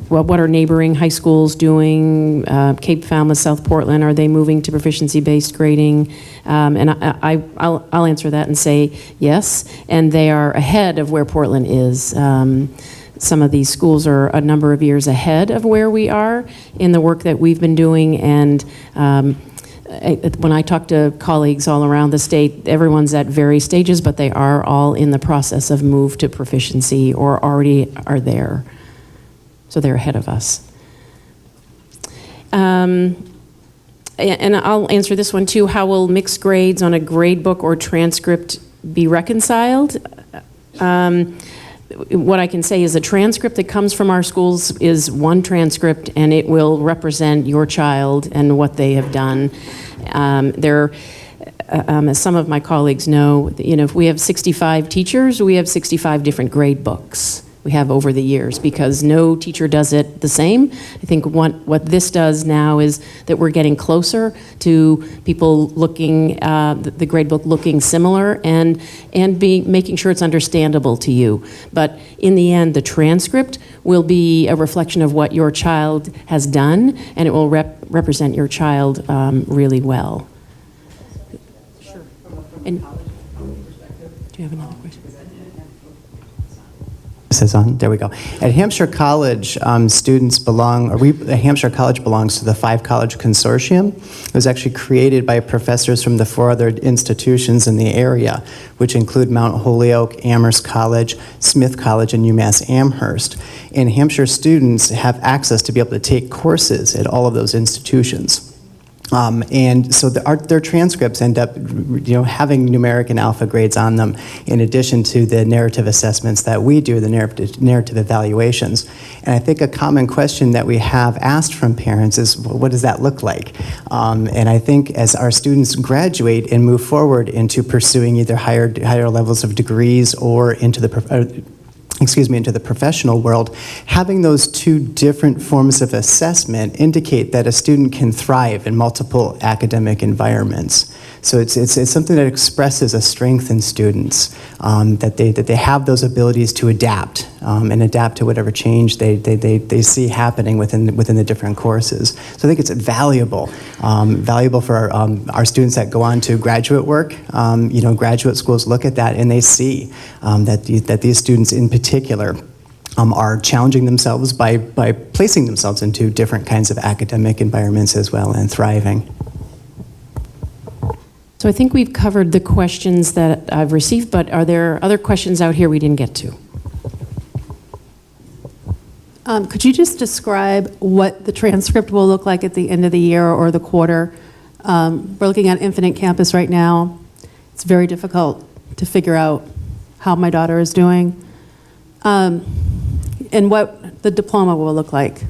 what are neighboring high schools doing? Cape Falmouth, South Portland, are they moving to proficiency-based grading? And I'll answer that and say yes, and they are ahead of where Portland is. Some of these schools are a number of years ahead of where we are in the work that we've been doing, and when I talk to colleagues all around the state, everyone's at various stages, but they are all in the process of move to proficiency or already are there. So they're ahead of us. And I'll answer this one too. How will mixed grades on a grade book or transcript be reconciled? what I can say is a transcript that comes from our schools is one transcript, and it will represent your child and what they have done. As some of my colleagues know, if we have 65 teachers, we have 65 different grade books we have over the years, because no teacher does it the same. I think what this does now is that we're getting closer to people looking, the grade book looking similar, and making sure it's understandable to you. But in the end, the transcript will be a reflection of what your child has done, and it will represent your child really well. And do you have another question? This is on. There we go. At Hampshire College, students Hampshire College belongs to the 5-college consortium. It was actually created by professors from the 4 other institutions in the area, which include Mount Holyoke, Amherst College, Smith College, and UMass Amherst. And Hampshire students have access to be able to take courses at all of those institutions. And so their transcripts end up, having numeric and alpha grades on them, in addition to the narrative assessments that we do, the narrative evaluations. And I think a common question that we have asked from parents is, well, what does that look like? And I think as our students graduate and move forward into pursuing either higher levels of degrees or into the professional world, having those 2 different forms of assessment indicate that a student can thrive in multiple academic environments. So it's something that expresses a strength in students, that they have those abilities to adapt and adapt to whatever change they see happening within the different courses. So I think it's valuable for our students that go on to graduate work. Graduate schools look at that and they see that these students in particular are challenging themselves by placing themselves into different kinds of academic environments as well and thriving. So I think we've covered the questions that I've received, but are there other questions out here we didn't get to? Could you just describe what the transcript will look like at the end of the year or the quarter? We're looking at Infinite Campus right now. It's very difficult to figure out how my daughter is doing, and what the diploma will look like.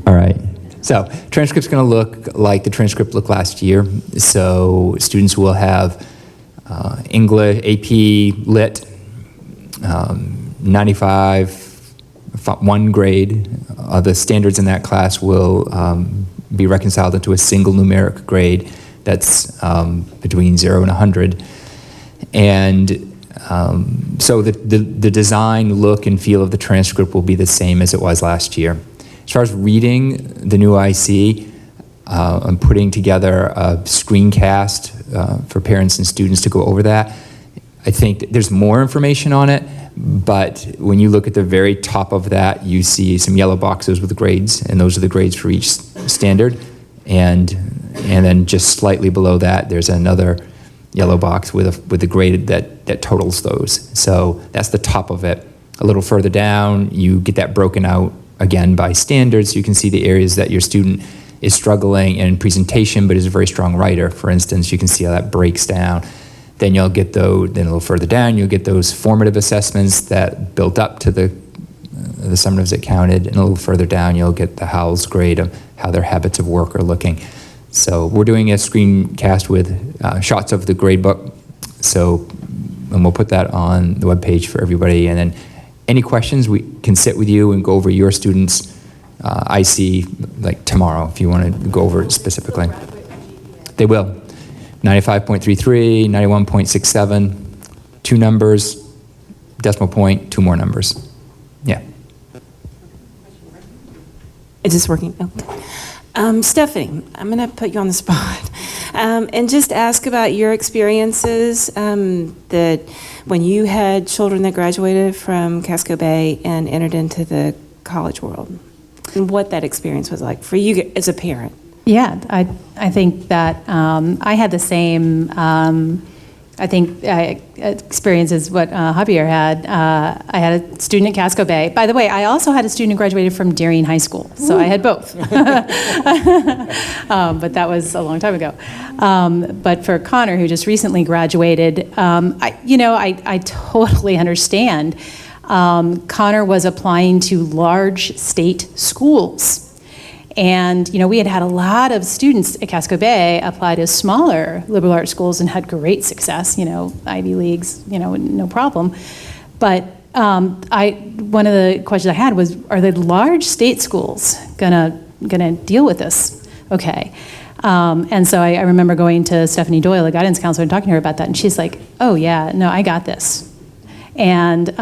All right. So transcript's going to look like the transcript looked last year. So students will have English, AP, Lit, 95, 1 grade. The standards in that class will be reconciled into a single numeric grade that's between 0 and 100. And so the design, look, and feel of the transcript will be the same as it was last year. As far as reading the new IC, I'm putting together a screencast for parents and students to go over that. I think there's more information on it, but when you look at the very top of that, you see some yellow boxes with the grades, and those are the grades for each standard. And then just slightly below that, there's another yellow box with the grade that totals those. So that's the top of it. A little further down, you get that broken out again by standards. You can see the areas that your student is struggling in presentation but is a very strong writer. For instance, you can see how that breaks down. Then you'll get those, then a little further down, you'll get those formative assessments that built up to the summatives that counted, and a little further down you'll get the Howells grade of how their habits of work are looking. So we're doing a screencast with shots of the grade book, and we'll put that on the webpage for everybody, and then any questions, we can sit with you and go over your students' IC like tomorrow if you want to go over it specifically. They will. 95.33, 91.67, 2 numbers, decimal point, 2 more numbers. Yeah. Is this working? Oh. Stephanie, I'm going to put you on the spot and just ask about your experiences that when you had children that graduated from Casco Bay and entered into the college world, and what that experience was like for you as a parent. Yeah, I think that I had the same I think experience is what Javier had. I had a student at Casco Bay. By the way, I also had a student who graduated from Darien High School, so I had both. But that was a long time ago. But for Connor, who just recently graduated, I totally understand. Connor was applying to large state schools. And, we had a lot of students at Casco Bay apply to smaller liberal arts schools and had great success, Ivy Leagues, no problem. But one of the questions I had was, are the large state schools gonna deal with this? Okay. And so I remember going to Stephanie Doyle, the guidance counselor, and talking to her about that. And she's like, oh yeah, no, I got this. And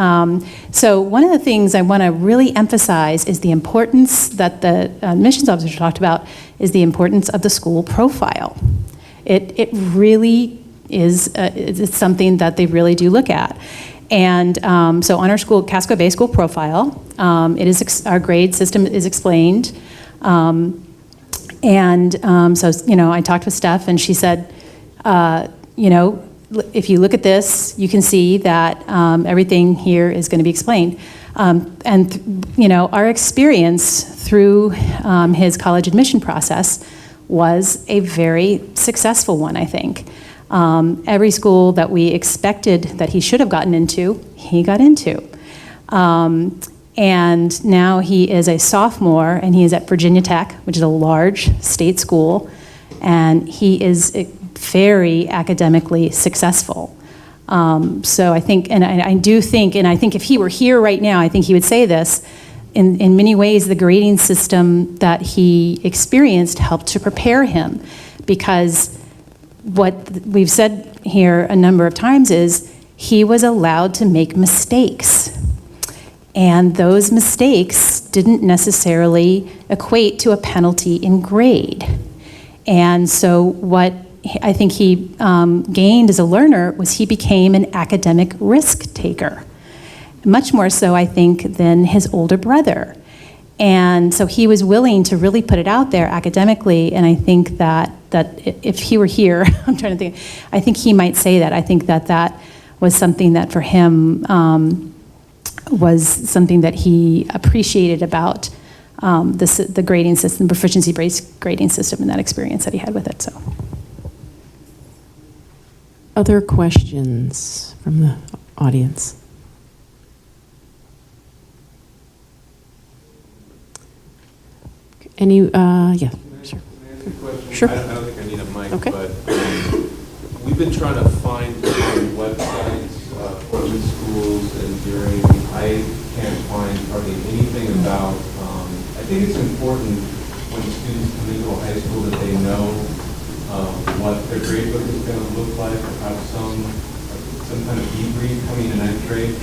so one of the things I want to really emphasize is the importance that the admissions officer talked about is the importance of the school profile. It really is it's something that they really do look at. And so on our school, Casco Bay school profile, our grade system is explained. So, I talked with Steph and she said, if you look at this, you can see that everything here is going to be explained. Our experience through his college admission process was a very successful one, I think. Every school that we expected that he should have gotten into, he got into. And now he is a sophomore, and he is at Virginia Tech, which is a large state school, and he is very academically successful. So I think, and I do think, and I think if he were here right now, I think he would say this, in many ways the grading system that he experienced helped to prepare him, because what we've said here a number of times is he was allowed to make mistakes. And those mistakes didn't necessarily equate to a penalty in grade. And so what I think he gained as a learner was he became an academic risk taker. Much more so, I think, than his older brother. And so he was willing to really put it out there academically, and I think that if he were here, I'm trying to think, I think he might say that. I think that was something that for him was something that he appreciated about the grading system, proficiency-based grading system, and that experience that he had with it. So. Other questions from the audience? Any, yeah, sure. Sure. I don't think I need a mic, okay. But we've been trying to find websites for the schools, and I can't find hardly anything about, I think it's important when students come into a high school that they know what their grade book is going to look like, or have some kind of debrief coming in ninth grade.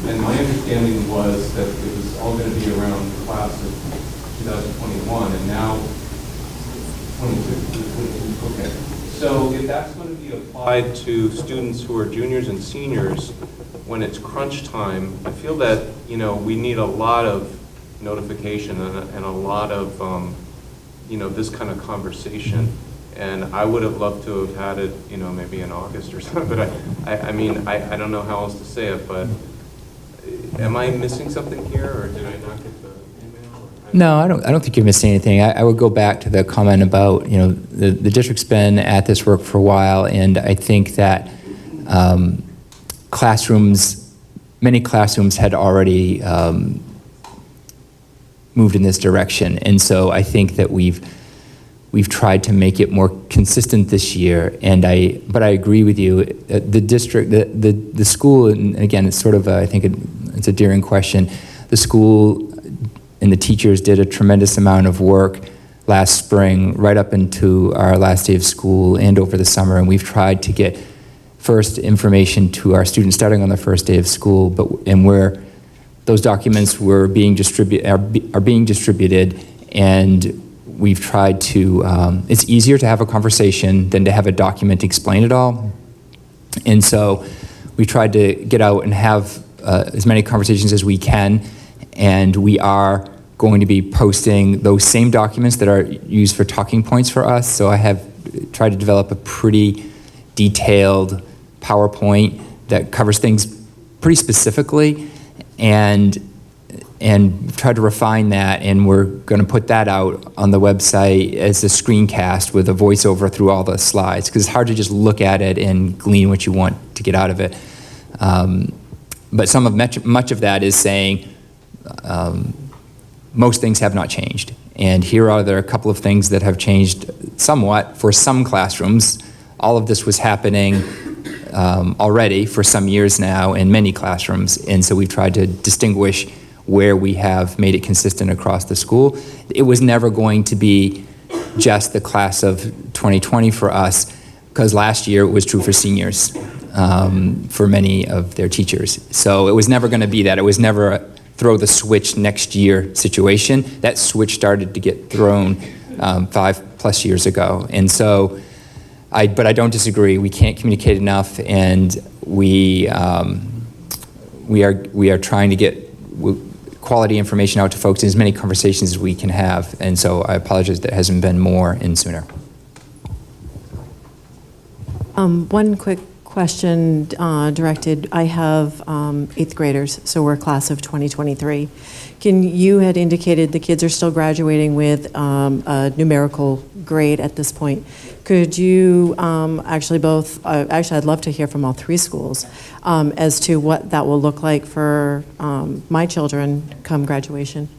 And my understanding was that it was all going to be around the class of 2021, and now 22. Okay. So if that's going to be applied to students who are juniors and seniors when it's crunch time, I feel that we need a lot of notification and a lot of this kind of conversation. And I would have loved to have had it, maybe in August or something. But I mean, I don't know how else to say it. But am I missing something here, or did I not get the email? No, I don't think you're missing anything. I would go back to the comment about, the district's been at this work for a while, and I think that many classrooms had already moved in this direction. And so I think that we've tried to make it more consistent this year, but I agree with you. The district, the school, and again, it's sort of I think it's a daring question. The school and the teachers did a tremendous amount of work last spring, right up into our last day of school and over the summer, and we've tried to get first information to our students starting on the first day of school, and where those documents are being distributed, and we've tried to, it's easier to have a conversation than to have a document explain it all. And so we tried to get out and have as many conversations as we can, and we are going to be posting those same documents that are used for talking points for us. So I have tried to develop a pretty detailed PowerPoint that covers things pretty specifically, and tried to refine that, and we're going to put that out on the website as a screencast with a voiceover through all the slides, because it's hard to just look at it and glean what you want to get out of it. But much of that is saying most things have not changed, and here are there a couple of things that have changed somewhat for some classrooms. All of this was happening already for some years now in many classrooms, and so we've tried to distinguish where we have made it consistent across the school. It was never going to be just the class of 2020 for us, because last year it was true for seniors, for many of their teachers. So it was never going to be that. It was never a throw the switch next year situation. That switch started to get thrown 5+ years ago. And so, but I don't disagree. We can't communicate enough, and we are trying to get quality information out to folks in as many conversations as we can have. And so I apologize that hasn't been more in sooner. One quick question directed. I have 8th graders, so we're a class of 2023. You had indicated the kids are still graduating with a numerical grade at this point. Could you actually I'd love to hear from all 3 schools as to what that will look like for my children come graduation.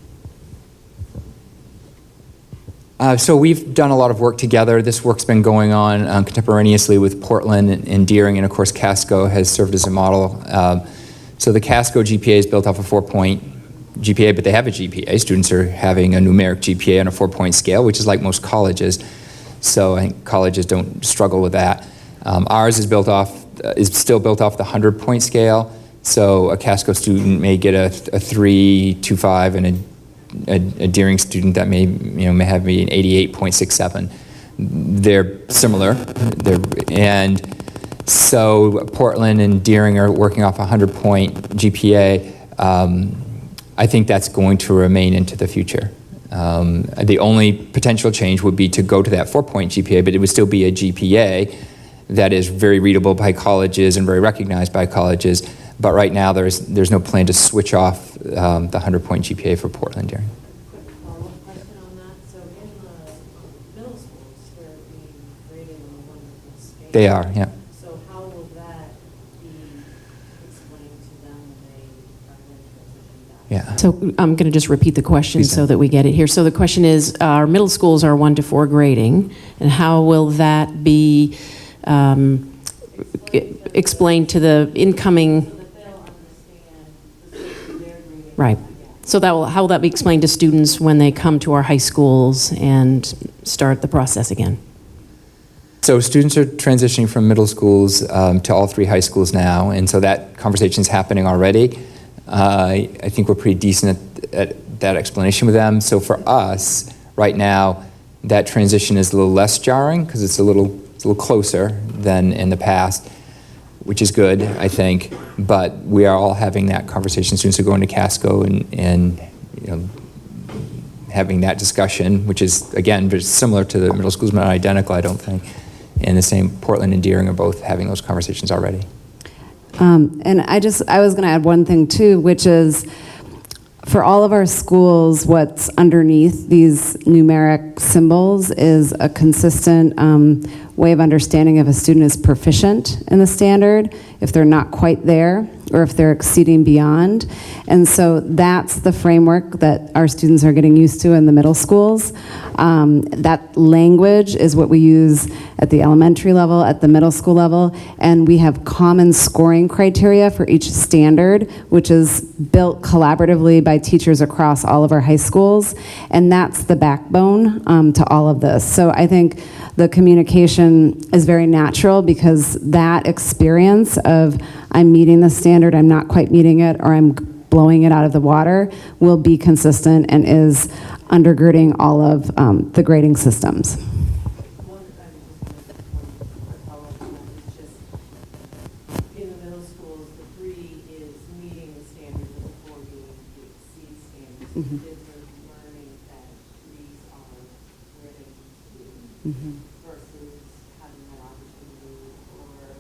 So we've done a lot of work together. This work's been going on contemporaneously with Portland and Deering, and of course Casco has served as a model. So the Casco GPA is built off a 4-point GPA, but they have a GPA. Students are having a numeric GPA on a 4-point scale, which is like most colleges. So I think colleges don't struggle with that. Ours is still built off the 100-point scale. So a Casco student may get a 3.25, and a Deering student that may have maybe an 88.67. They're similar. And so Portland and Deering are working off a 100-point GPA. I think that's going to remain into the future. The only potential change would be to go to that 4-point GPA, but it would still be a GPA that is very readable by colleges and very recognized by colleges. But right now, there's no plan to switch off the 100-point GPA for Portland Deering. Follow-up question on that. So in the middle schools, they're being graded on a 1-point scale. They are, yeah. So how will that be explained to them when they are then transitioning back? Yeah. So I'm going to just repeat the question so that we get it here. So the question is, our middle schools are 1 to 4 grading, and how will that be explained to the incoming? Right. So how will that be explained to students when they come to our high schools and start the process again? So students are transitioning from middle schools to all 3 high schools now, and so that conversation is happening already. I think we're pretty decent at that explanation with them. So for us, right now, that transition is a little less jarring because it's a little closer than in the past, which is good, I think. But we are all having that conversation. Students are going to Casco and having that discussion, which is, again, very similar to the middle schools, but not identical, I don't think. And the same, Portland and Deering are both having those conversations already. And I was going to add one thing too, which is for all of our schools, what's underneath these numeric symbols is a consistent way of understanding if a student is proficient in the standard, if they're not quite there, or if they're exceeding beyond. And so that's the framework that our students are getting used to in the middle schools. That language is what we use at the elementary level, at the middle school level, and we have common scoring criteria for each standard, which is built collaboratively by teachers across all of our high schools, and that's the backbone to all of this. So I think the communication is very natural because that experience of I'm meeting the standard, I'm not quite meeting it, or I'm blowing it out of the water will be consistent and is undergirding all of the grading systems. In the middle schools, the 3 is meeting the standards, and the 4 being the exceed standards. Mhm. Kids are learning that 3s are where they need to be. Mhm. Versus having that opportunity or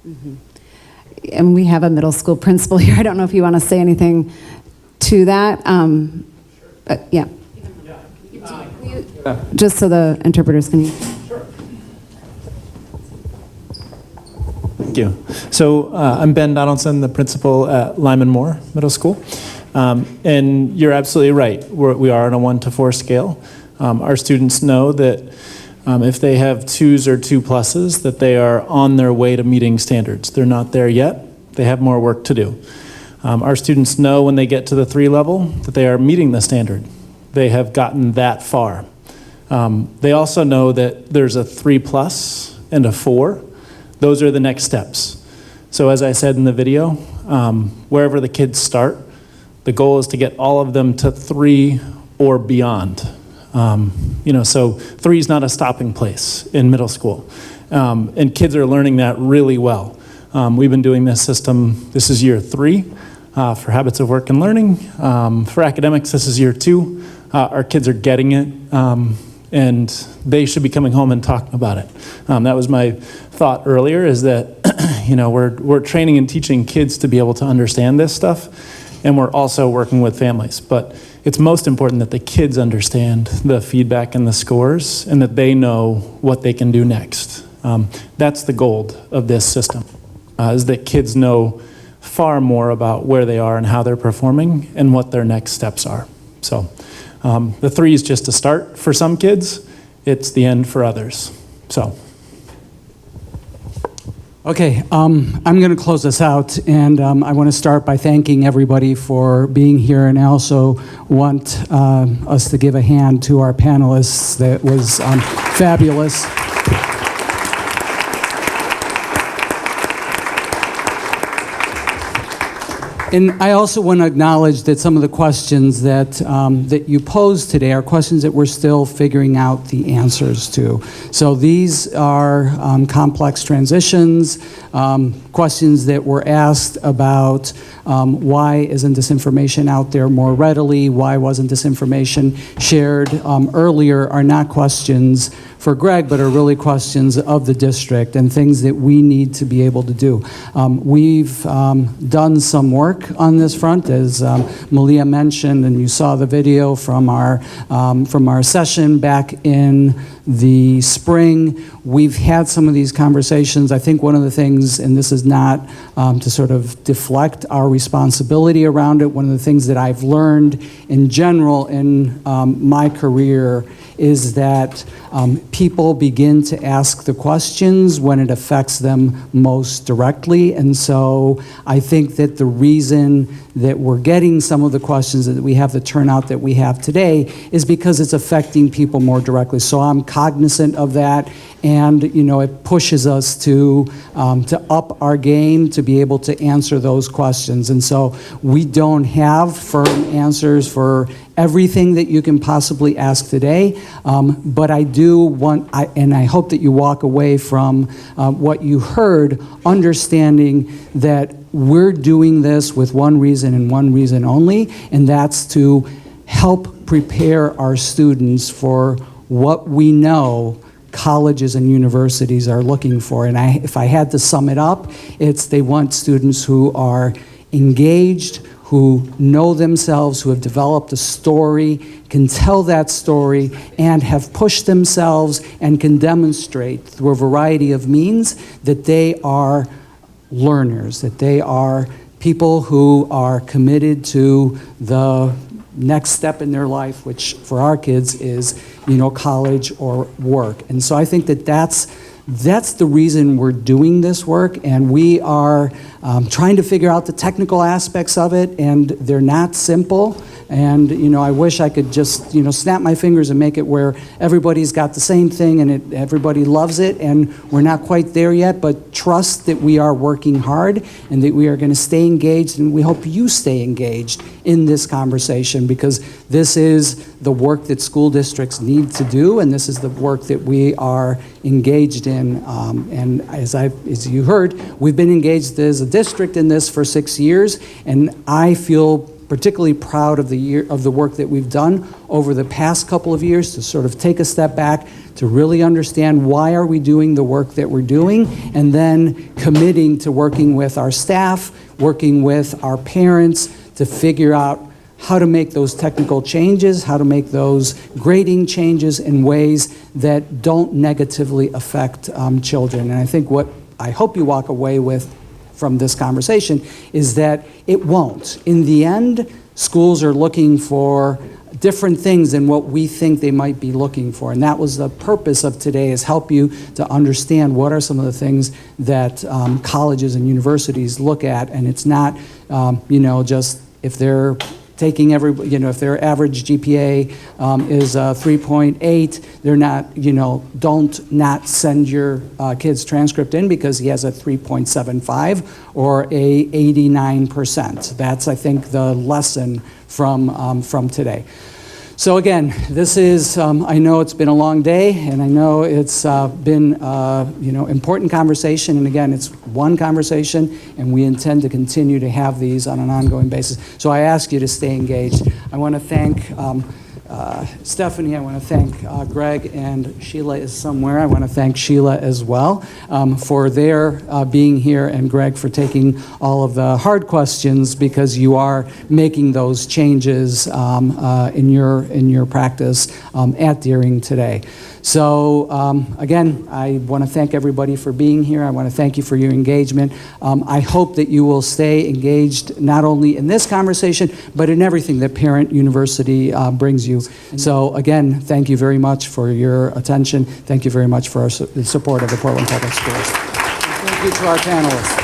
And we have a middle school principal here. I don't know if you want to say anything to that. But yeah. Just so the interpreters can hear. Thank you. So I'm Ben Donaldson, the principal at Lyman Moore Middle School. And you're absolutely right. We are on a 1 to 4 scale. Our students know that if they have 2s or 2+, that they are on their way to meeting standards. They're not there yet. They have more work to do. Our students know when they get to the 3 level that they are meeting the standard. They have gotten that far. They also know that there's a 3+ and a 4. Those are the next steps. So as I said in the video, wherever the kids start, the goal is to get all of them to 3 or beyond. So 3 is not a stopping place in middle school. And kids are learning that really well. We've been doing this system, this is year 3 for habits of work and learning. For academics, this is year 2. Our kids are getting it, and they should be coming home and talking about it. That was my thought earlier, is that we're training and teaching kids to be able to understand this stuff, and we're also working with families. But it's most important that the kids understand the feedback and the scores, and that they know what they can do next. That's the gold of this system, is that kids know far more about where they are and how they're performing and what their next steps are. So the 3 is just a start for some kids. It's the end for others. So. Okay, I'm going to close this out, and I want to start by thanking everybody for being here, and I also want us to give a hand to our panelists. That was fabulous. And I also want to acknowledge that some of the questions that you posed today are questions that we're still figuring out the answers to. So these are complex transitions, questions that were asked about why isn't this information out there more readily, why wasn't this information shared earlier, are not questions for Greg, but are really questions of the district and things that we need to be able to do. We've done some work on this front, as Malia mentioned, and you saw the video from our session back in the spring. We've had some of these conversations. I think one of the things, and this is not to sort of deflect our responsibility around it, one of the things that I've learned in general in my career is that people begin to ask the questions when it affects them most directly. And so I think that the reason that we're getting some of the questions, that we have the turnout that we have today, is because it's affecting people more directly. So I'm cognizant of that, and it pushes us to up our game to be able to answer those questions. And so we don't have firm answers for everything that you can possibly ask today, but I do want, and I hope that you walk away from what you heard, understanding that we're doing this with one reason and one reason only, and that's to help prepare our students for what we know colleges and universities are looking for. And if I had to sum it up, it's they want students who are engaged, who know themselves, who have developed a story, can tell that story, and have pushed themselves and can demonstrate through a variety of means that they are learners, that they are people who are committed to the next step in their life, which for our kids is, college or work. And so I think that that's the reason we're doing this work, and we are trying to figure out the technical aspects of it, and they're not simple. And I wish I could just snap my fingers and make it where everybody's got the same thing and everybody loves it, and we're not quite there yet, but trust that we are working hard and that we are going to stay engaged, and we hope you stay engaged in this conversation, because this is the work that school districts need to do, and this is the work that we are engaged in. And as you heard, we've been engaged as a district in this for 6 years, and I feel particularly proud of the work that we've done over the past couple of years to sort of take a step back, to really understand why are we doing the work that we're doing, and then committing to working with our staff, working with our parents to figure out how to make those technical changes, how to make those grading changes in ways that don't negatively affect children. And I think what I hope you walk away with from this conversation is that it won't. In the end, schools are looking for different things than what we think they might be looking for. And that was the purpose of today, is help you to understand what are some of the things that colleges and universities look at. And it's not, just if they're taking if their average GPA is 3.8, they're not, don't not send your kid's transcript in because he has a 3.75 or a 89%. That's, I think, the lesson from today. So again, this is, I know it's been a long day, and I know it's been, important conversation, and again, it's one conversation, and we intend to continue to have these on an ongoing basis. So I ask you to stay engaged. I want to thank Stephanie, I want to thank Greg, and Sheila is somewhere. I want to thank Sheila as well for their being here, and Greg for taking all of the hard questions, because you are making those changes in your practice at Deering today. So again, I want to thank everybody for being here. I want to thank you for your engagement. I hope that you will stay engaged not only in this conversation, but in everything that Parent University brings you. So again, thank you very much for your attention. Thank you very much for the support of the Portland Public Schools. Thank you to our panelists.